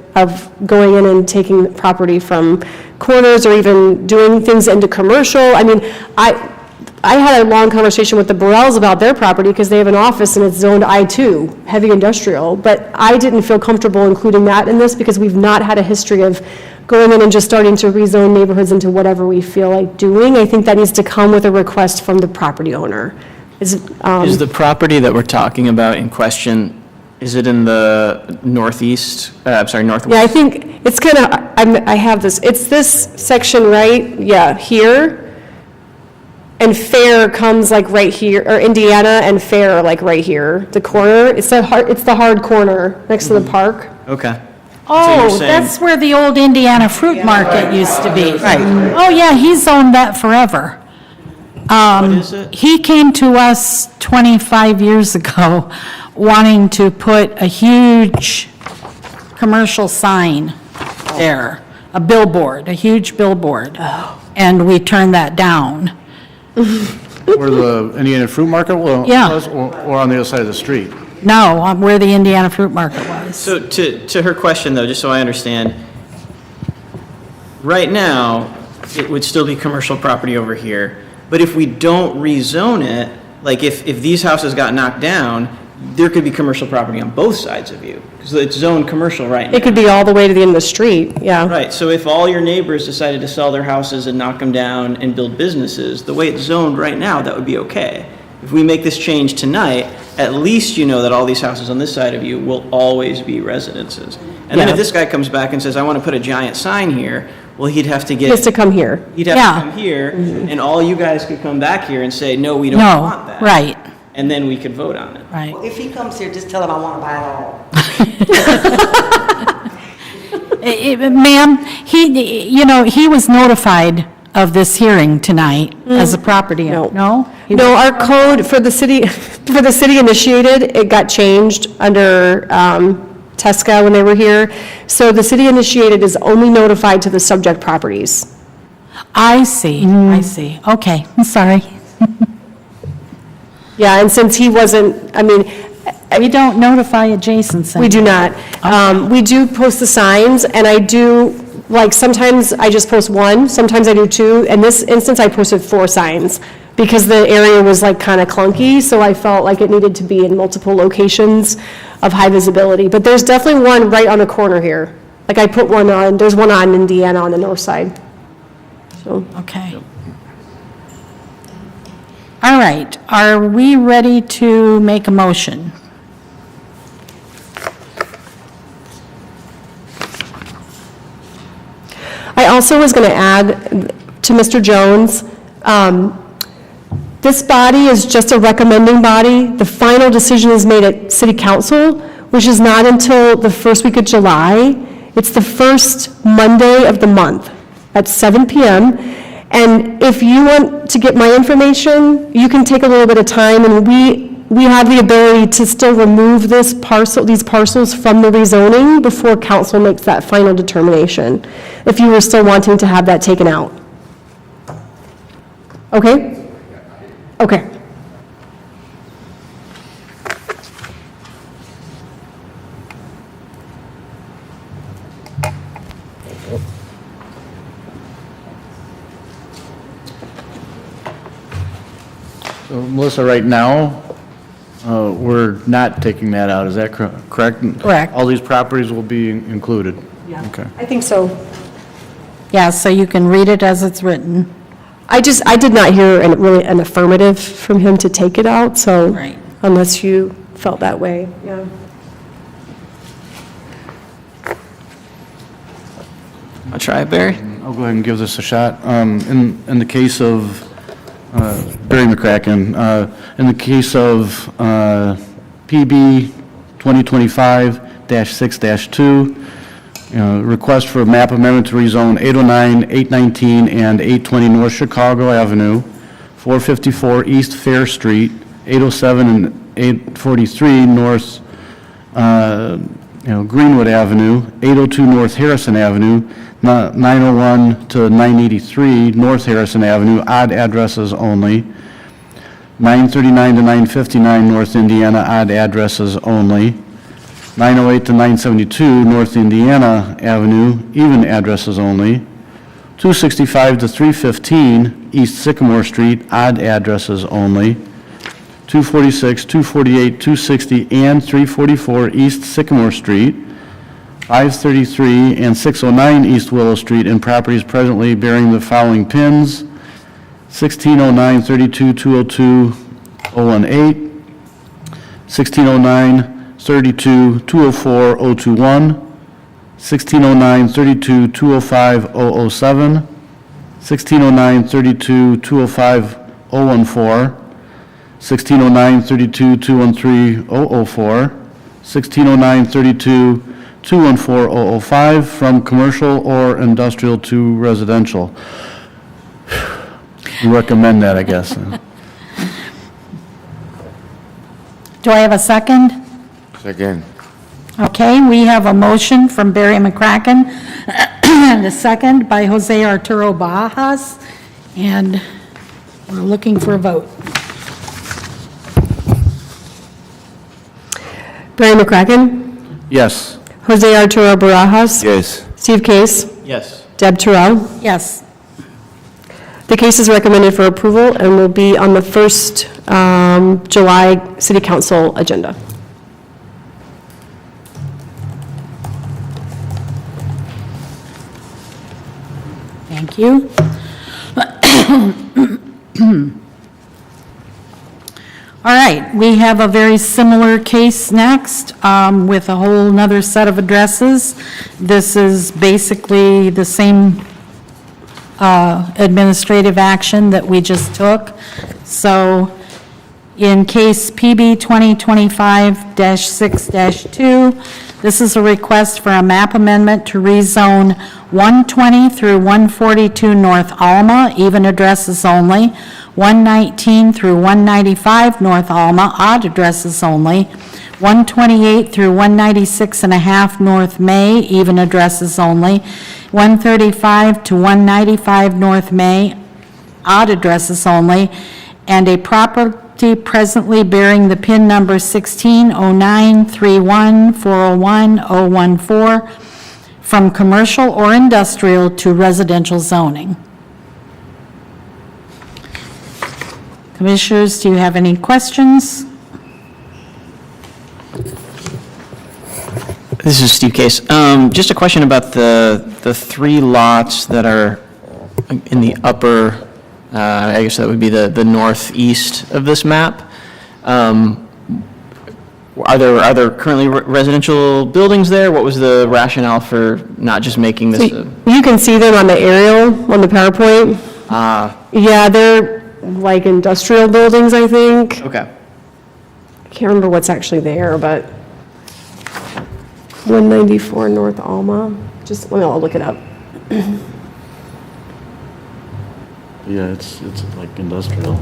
going in and taking property from corners or even doing things into commercial. I mean, I had a long conversation with the Burrells about their property because they have an office and it's zoned I-2, heavy industrial, but I didn't feel comfortable including that in this because we've not had a history of going in and just starting to rezone neighborhoods into whatever we feel like doing. I think that needs to come with a request from the property owner. Is the property that we're talking about in question, is it in the northeast, northwest? Yeah, I think it's kind of, I have this, it's this section right, yeah, here. And Fair comes like right here, or Indiana and Fair are like right here, the corner. It's the hard corner next to the park. Okay. Oh, saying- that's where the old Indiana Fruit Market used to be. Right. Oh, yeah, he's owned that forever. What is it? He came to us 25 years ago wanting to put a huge commercial sign there, a billboard, a huge billboard. And we turned that down. Where the Indiana Fruit Market Yeah. was, or on the other side of the street? No, where the Indiana Fruit Market was. So to her question, though, just so I understand, right now, it would still be commercial property over here, but if we don't rezone it, like if these houses got knocked down, there could be commercial property on both sides of you, because it's zoned commercial right now. It could be all the way to the end of the street, yeah. Right, so if all your neighbors decided to sell their houses and knock them down and build businesses, the way it's zoned right now, that would be okay. If we make this change tonight, at least you know that all these houses on this side of you will always be residences. And then Yeah. if this guy comes back and says, I want to put a giant sign here, well, he'd have to He has get, to come here. he'd have Yeah. to come here, and all you guys could come back here and say, no, we don't No, want that. right, And then we could vote on it. right. If he comes here, just tell him I want to buy it all. Ma'am, he was notified of this hearing tonight as a property owner, no? He No, our code for the city initiated, it got changed under Tesca when they were here. So the city initiated is only notified to the subject properties. I see, I see. Okay, I'm sorry. Yeah, and since he wasn't, I mean, We don't notify adjacent. we do not. We do post the signs, and I do, like, sometimes I just post one, sometimes I do two. In this instance, I posted 4 signs, because the area was like kind of clunky, so I felt like it needed to be in multiple locations of high visibility. But there's definitely one right on the corner here. Like, I put one on, there's one on Indiana on the north side. So, Okay. All right, are we ready to make a motion? I also was going to add to Mr. Jones, this body is just a recommending body. The final decision is made at city council, which is not until the first week of July. It's the first Monday of the month at 7 PM. And if you want to get my information, you can take a little bit of time, and we have the ability to still remove these parcels from the rezoning before council makes that final determination, if you were still wanting to have that taken out. Okay? Okay. So, Melissa, right now, we're not taking that out, is that correct? Correct. All these properties will be included? Yeah. Okay. I think so. Yeah, so you can read it as it's written. I did not hear really an affirmative from him to take it out, so. Right. Unless you felt that way, yeah. I'll try it, Barry. I'll go ahead and give this a shot. In the case of Barry McCracken, in the case of PB 2025-6-2, request for a map amendment to rezone 809, 819, and 820 North Chicago Avenue, 454 East Fair Street, 807 and 843 North Greenwood Avenue, 802 North Harrison Avenue, 901 to 983 North Harrison Avenue, odd addresses only, 939 to 959 North Indiana, odd addresses only, 908 to 972 North Indiana Avenue, even addresses only, 265 to 315 East Sycamore Street, odd addresses only, 246, 248, 260, and 344 East Sycamore Street, 533 and 609 East Willow Street, and properties presently bearing the following pins: 1609, 32, 202, 018, 1609, 32, 204, 021, 1609, 32, 205, 007, 1609, 32, 205, 014, 1609, 32, 213, 004, 1609, 32, 214, 005, from commercial or industrial to residential. We recommend that, I guess. Do I have a second? Second. Okay, we have a motion from Barry McCracken and a second by Jose Arturo Barajas, and we're looking for a vote. Barry McCracken, Yes. Jose Arturo Barajas, Yes. Steve Case, Yes. Deb Terrell. Yes. The case is recommended for approval and will be on the first July City Council agenda. Thank you. All right, we have a very similar case next with a whole nother set of addresses. This is basically the same administrative action that we just took. So in case PB 2025-6-2, this is a request for a map amendment to rezone 120 through 142 North Alma, even addresses only, 119 through 195 North Alma, odd addresses only, 128 through 196 and a half North May, even addresses only, 135 to 195 North May, odd addresses only, and a property presently bearing the PIN number 160931401014 from commercial or industrial to residential zoning. Commissioners, do you have any questions? This is Steve Case. Just a question about the three lots that are in the upper, I guess that would be the northeast of this map. Are there currently residential buildings there? What was the rationale for not just making this? You can see them on the aerial, on the PowerPoint. Yeah, they're like industrial buildings, I think. Okay. I can't remember what's actually there, but 194 North Alma. I'll look it up. Yeah, it's like industrial.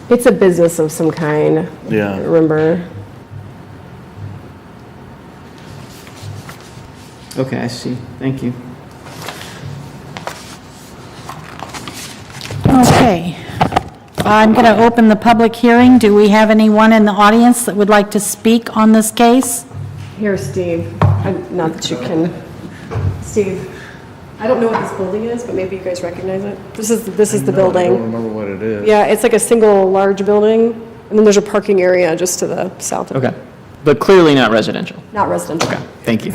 It's a business of some kind. Yeah. I remember. Okay, I see. Thank you. Okay. I'm going to open the public hearing. Do we have anyone in the audience that would like to speak on this case? Here, Steve. Not that you can. Steve, I don't know what this building is, but maybe you guys recognize it. This is the I building. don't remember what it is. Yeah, it's like a single large building, and then there's a parking area just to the south of it. Okay. But clearly not residential. Not residential. Okay, thank you.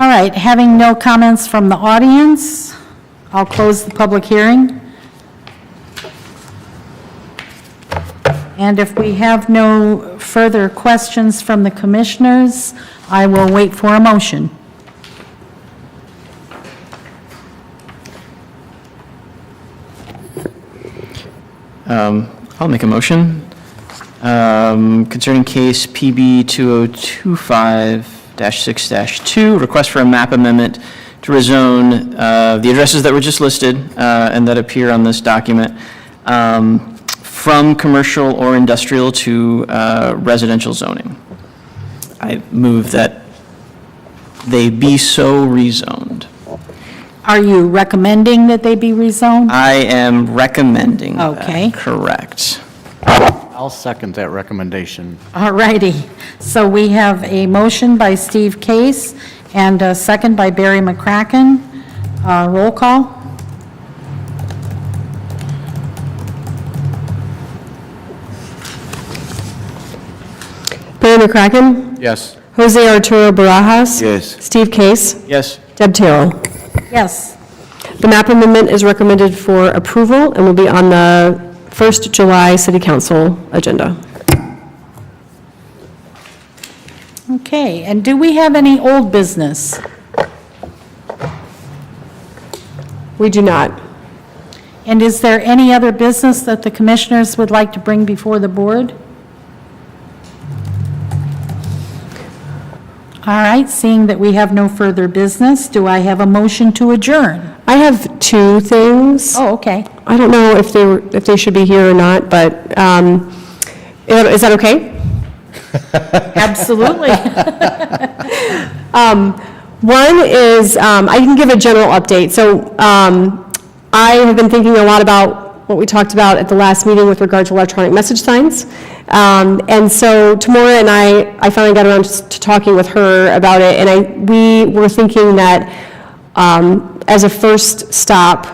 All right, having no comments from the audience, I'll close the public hearing. And if we have no further questions from the commissioners, I will wait for a motion. I'll make a motion concerning case PB 2025-6-2, request for a map amendment to rezone the addresses that were just listed and that appear on this document from commercial or industrial to residential zoning. I move that they be so rezoned. Are you recommending that they be rezoned? I am recommending that. Okay. Correct. I'll second that recommendation. All righty. So we have a motion by Steve Case and a second by Barry McCracken. Roll call? Barry McCracken, Yes. Jose Arturo Barajas. Yes. Steve Case, Yes. Deb Terrell. Yes. The map amendment is recommended for approval and will be on the 1st July City Council agenda. Okay, and do we have any old business? We do not. And is there any other business that the commissioners would like to bring before the board? All right, seeing that we have no further business, do I have a motion to adjourn? I have two things. Oh, okay. I don't know if they should be here or not, but is that okay? Absolutely. One is, I can give a general update. So I have been thinking a lot about what we talked about at the last meeting with regard to electronic message signs. And so Tamora and I finally got around to talking with her about it, and we were thinking that as a first stop,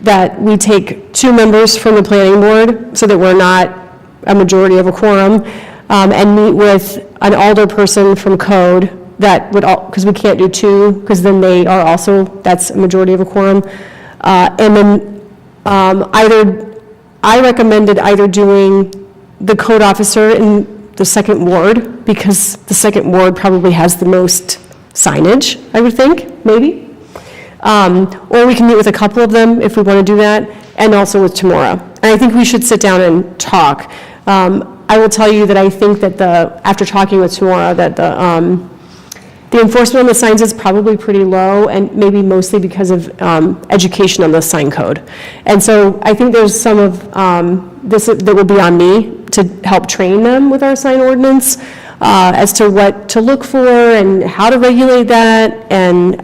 that we take 2 members from the planning board, so that we're not a majority of a quorum, and meet with an alder person from code that would, because we can't do 2, because then they are also, that's a majority of a quorum. And then I recommended either doing the code officer in the 2nd ward, because the 2nd ward probably has the most signage, I would think, maybe. Or we can meet with a couple of them if we want to do that, and also with Tamora. And I think we should sit down and talk. I will tell you that I think that after talking with Tamora, that the enforcement on the signs is probably pretty low, and maybe mostly because of education on the sign code. And so I think there's some of this that will be on me to help train them with our sign ordinance as to what to look for and how to regulate that. And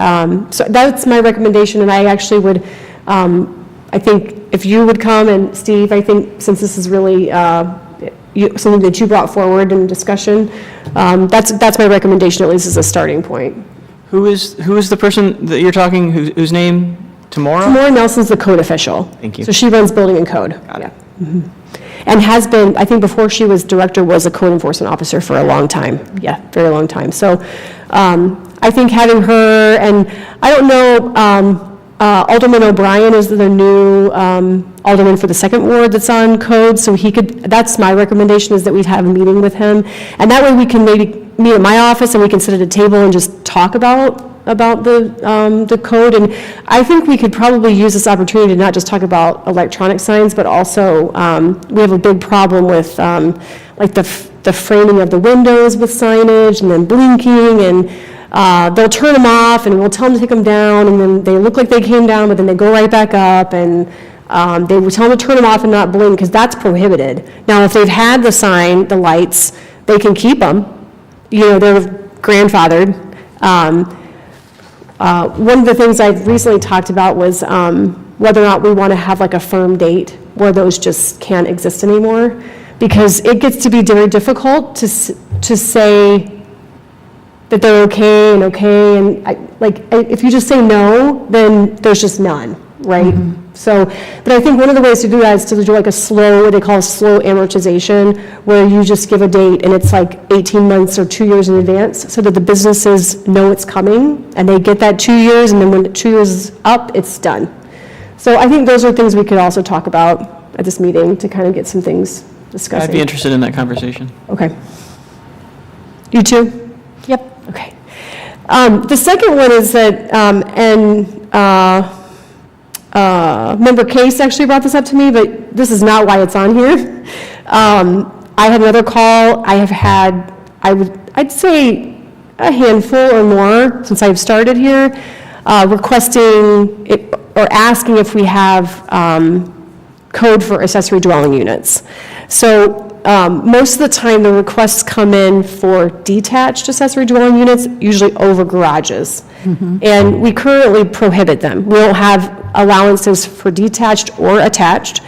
so that's my recommendation, and I actually would, I think if you would come, and Steve, I think since this is really something that you brought forward in discussion, that's my recommendation, at least as a starting point. Who is the person that you're talking, whose name? Tamora? Tamora Nelson's the code official. Thank you. So she runs building and code. Got it. Yeah. Mhm. And has been, I think before she was director, was a code enforcement officer for a long time. Yeah, very long time. So I think having her, and I don't know, Alderman O'Brien is the new alderman for the 2nd ward that's on code, so he could, that's my recommendation, is that we'd have a meeting with him. And that way we can maybe meet at my office and we can sit at a table and just talk about the code. And I think we could probably use this opportunity to not just talk about electronic signs, but also we have a big problem with like the framing of the windows with signage and then blinking, and they'll turn them off and we'll tell them to take them down, and then they look like they came down, but then they go right back up, and they will tell them to turn them off and not blink, because that's prohibited. Now, if they've had the sign, the lights, they can keep them. You know, they're grandfathered. One of the things I've recently talked about was whether or not we want to have like a firm date where those just can't exist anymore, because it gets to be very difficult to say that they're okay, and if you just say no, then there's just none, right? Mm-hmm. So, but I think one of the ways to do that is to do like a slow, what they call slow amortization, where you just give a date and it's like 18 months or 2 years in advance, so that the businesses know it's coming and they get that 2 years, and then when the 2 years is up, it's done. So I think those are things we could also talk about at this meeting to kind of get some things discussed. I'd be interested in that conversation. Okay. You too? Yep. Okay. The second one is that, Member Case actually brought this up to me, but this is not why it's on here. I had another call. I have had, I'd say a handful or more since I've started here, requesting or asking if we have code for accessory dwelling units. So most of the time, the requests come in for detached accessory dwelling units, usually over garages. And we currently prohibit them. We don't have allowances for detached or attached.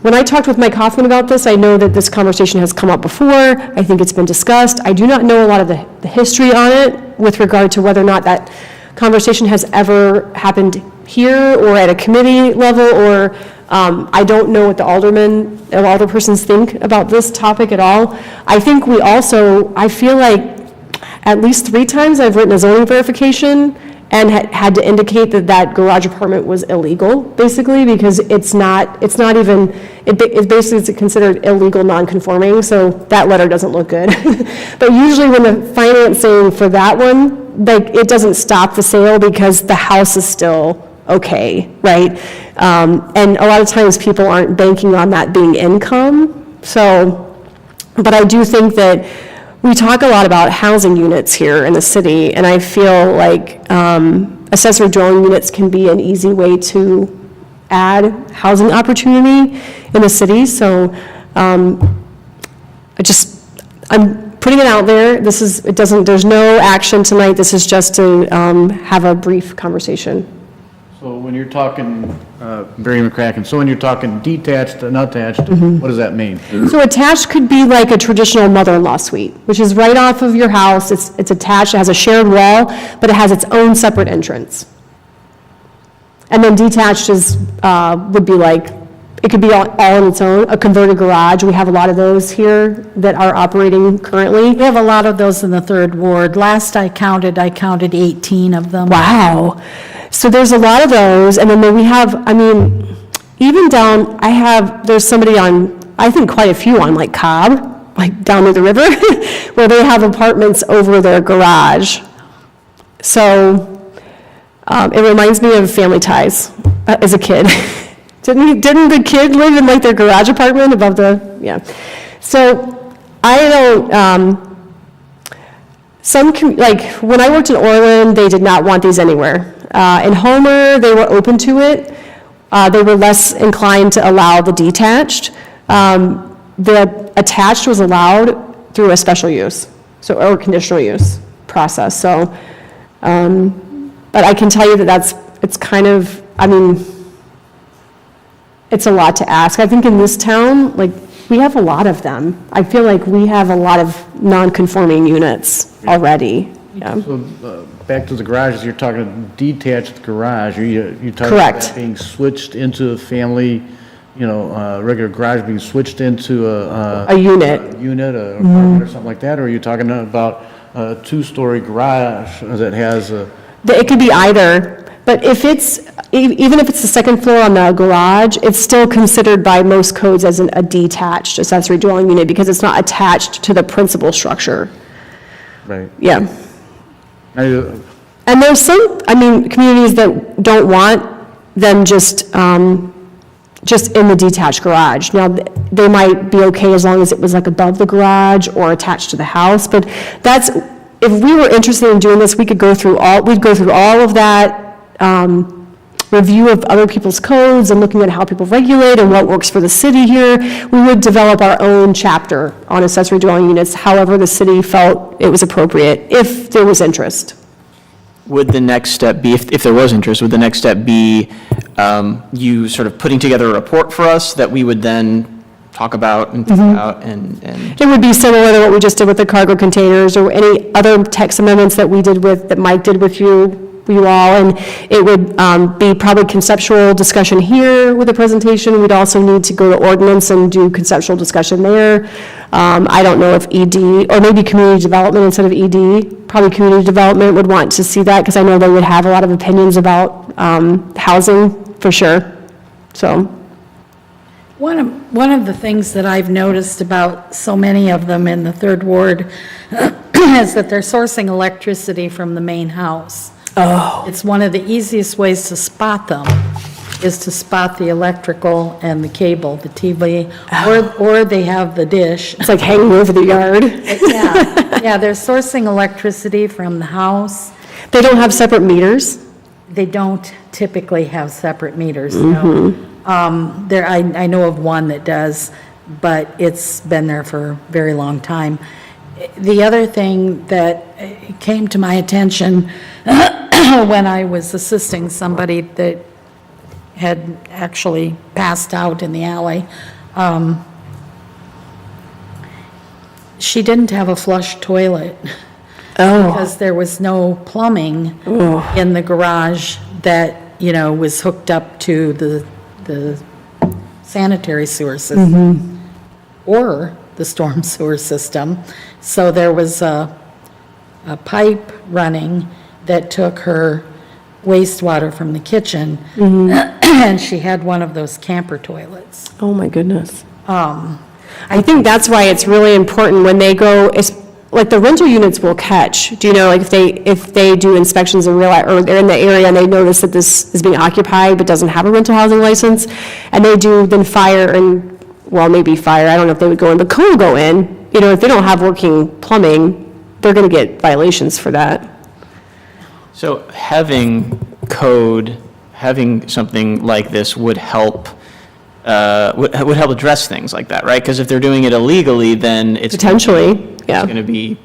When I talked with Mike Hoffman about this, I know that this conversation has come up before. I think it's been discussed. I do not know a lot of the history on it with regard to whether or not that conversation has ever happened here or at a committee level, or I don't know what the alderpersons think about this topic at all. I think I feel like at least 3 times I've written a zoning verification and had to indicate that garage apartment was illegal, basically, because it's basically considered illegal non-conforming, so that letter doesn't look good. But usually when the financing for that one, it doesn't stop the sale because the house is still okay, right? And a lot of times people aren't banking on that being income, but I do think that we talk a lot about housing units here in the city, and I feel like accessory dwelling units can be an easy way to add housing opportunity in the city. So I'm putting it out there. There's no action tonight. This is just to have a brief conversation. So when you're talking, Barry McCracken, so when you're talking detached and attached, what does that mean? So attached could be like a traditional mother-in-law suite, which is right off of your house. It's attached, it has a shared wall, but it has its own separate entrance. And then detached would be like, it could be all on its own, a converted garage. We have a lot of those here that are operating currently. We have a lot of those in the 3rd Ward. Last I counted 18 of them. Wow. So there's a lot of those, and then we have, even down, there's somebody on, I think quite a few on like Cobb, like down near the river, where they have apartments over their garage. So it reminds me of Family Ties as a kid. Didn't the kid live in like their garage apartment above yeah. So I don't, when I worked in Orland, they did not want these anywhere. In Homer, they were open to it. They were less inclined to allow the detached. The attached was allowed through a special use, or conditional use process. So, but I can tell you that it's kind of, it's a lot to ask. I think in this town, we have a lot of them. I feel like we have a lot of non-conforming units already. Yeah. So back to the garages, you're talking detached garage. You're talking Correct. about that being switched into a family, regular garage being switched into A unit. An apartment or something like that? Or are you talking about a 2-story garage that has a... It could be either, but even if it's the 2nd floor on the garage, it's still considered by most codes as a detached accessory dwelling unit because it's not attached to the principal structure. Right. Yeah. And there's some, communities that don't want them just in the detached garage. Now, they might be okay as long as it was above the garage or attached to the house, but if we were interested in doing this, we'd go through all of that, review of other people's codes and looking at how people regulate and what works for the city here. We would develop our own chapter on accessory dwelling units, however the city felt it was appropriate, if there was interest. Would the next step be, if there was interest, would the next step be you sort of putting together a report for us that we would then talk about and think about and... It would be similar to what we just did with the cargo containers or any other text amendments that that Mike did with you all, and it would be probably conceptual discussion here with a presentation. We'd also need to go to ordinance and do conceptual discussion there. I don't know if ED, or maybe community development instead of ED, probably community development would want to see that because I know they would have a lot of opinions about housing for sure, so. One of the things that I've noticed about so many of them in the 3rd Ward is that they're sourcing electricity from the main house. Oh. It's one of the easiest ways to spot them, is to spot the electrical and the cable, the TV, or they have the dish. It's like hanging over the yard. Yeah, they're sourcing electricity from the house. They don't have separate meters? They don't typically have separate meters, no. I know of one that does, but it's been there for a very long time. The other thing that came to my attention when I was assisting somebody that had actually passed out in the alley, she didn't have a flush toilet. Because there was no plumbing in the garage that, was hooked up to the sanitary sewer system or the storm sewer system. So there was a pipe running that took her wastewater from the kitchen, and she had one of those camper toilets. Oh, my goodness. I think that's why it's really important when they go, like the rental units will catch. Do you know, like if they do inspections and realize, or they're in the area and they notice that this is being occupied but doesn't have a rental housing license, and they do then fire and, well, maybe fire, I don't know if they would go in, but code will go in. If they don't have working plumbing, they're going to get violations for that. So having code, having something like this would help, would help address things like that, right? Because if they're doing it illegally, then it's Potentially, yeah. going to be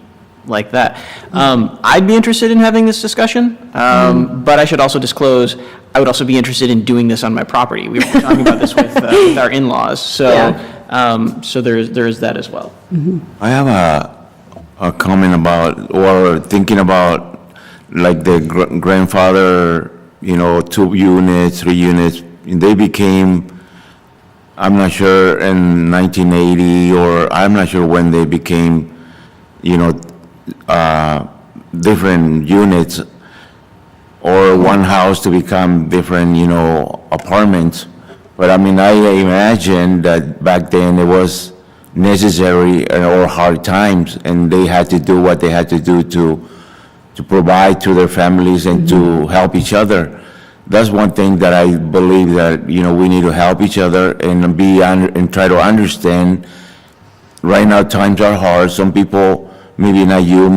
like that. I'd be interested in having this discussion, but I should also disclose, I would also be interested in doing this on my property. We were talking about this with our in-laws, so so there's that as well. I have a comment about, or thinking about, like the grandfather, 2 units, 3 units, they became, I'm not sure, in 1980, or I'm not sure when they became, different units, or one house to become different, apartments. But I mean, I imagine that back then it was necessary or hard times, and they had to do what they had to do to provide to their families and to help each other. That's one thing that I believe that, we need to help each other and and try to understand. Right now, times are hard. Some people, maybe not you,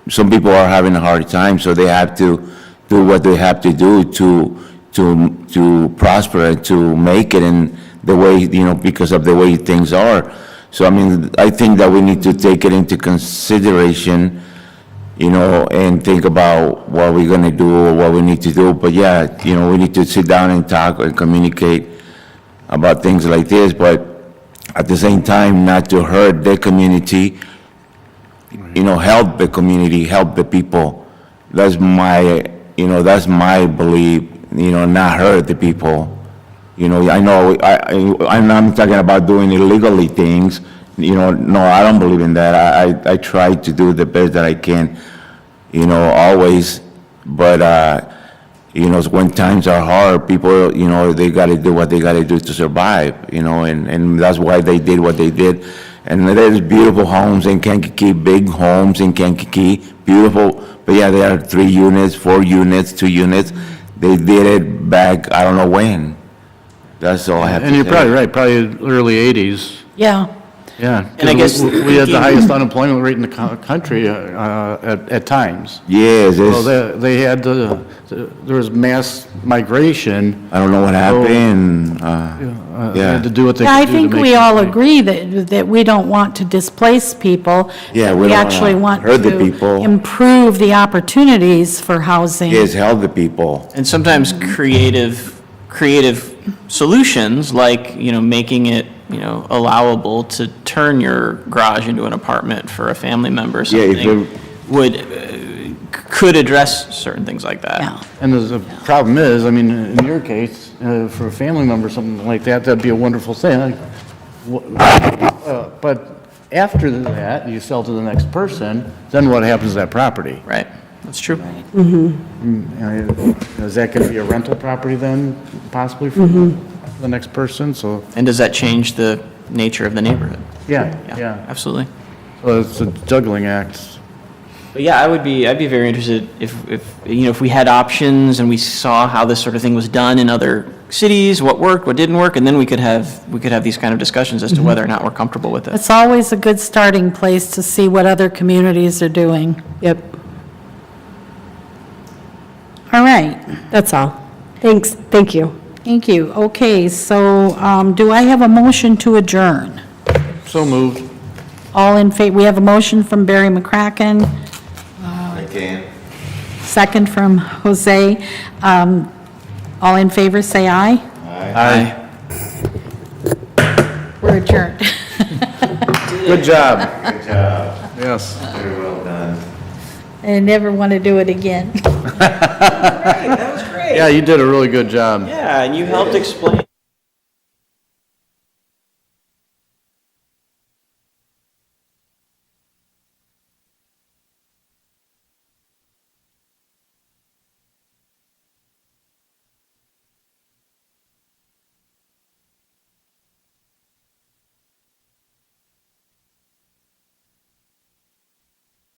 some people are having a hard time, so they have to do what they have to do to prosper and to make it in the way, because of the way things are. So, I mean, I think that we need to take it into consideration, and think about what we're gonna do or what we need to do. But yeah, we need to sit down and talk and communicate about things like this, but at the same time, not to hurt the community, help the community, help the people. That's my belief, not hurt the people. I know, I'm talking about doing illegally things, no, I don't believe in that. I try to do the best that I can, always, but, when times are hard, people, they gotta do what they gotta do to survive, and that's why they did what they did. And there's beautiful homes in Kankakee, big homes in Kankakee, beautiful, but yeah, there are 3 units, 4 units, 2 units. They did it back, I don't know when. That's all I have to say. And you're probably right, probably early 80s. Yeah. Yeah. And I guess- We had the highest unemployment rate in the country at times. Yes, So they had there was mass migration. I don't know what happened, They had to do what they Yeah, I could do to think make we it all right. agree that we don't want to displace people. Yeah, but we don't actually wanna want hurt the to people. improve the opportunities for housing. yes, help the people. And sometimes creative solutions, like, making it, allowable to turn your garage into an apartment for a family member or Yeah, if something, could address certain things like that. Yeah. And the problem is, I mean, in your case, for a family member, something like that, that'd be a wonderful thing. But after that, you sell to the next person, then what happens to that property? Right, that's true. Is that going to be a rental property then, possibly for the next person? So, And does that change the nature of the neighborhood? yeah. Absolutely. So it's a juggling act. But yeah, I'd be very interested if we had options and we saw how this sort of thing was done in other cities, what worked, what didn't work, and then we could have these kind of discussions as to whether or not we're comfortable with it. It's always a good starting place to see what other communities are doing. Yep, All right, that's all. Thanks, thank you. thank you. Okay, so do I have a motion to adjourn? So moved. All in favor, we have a motion from Barry McCracken, I can. second from Jose. All in favor, say aye. Aye. We're adjourned. Good job. Good job. Yes. Very well done. I never want to do it again. That was great. Yeah, you did a really good job. Yeah, and you helped explain.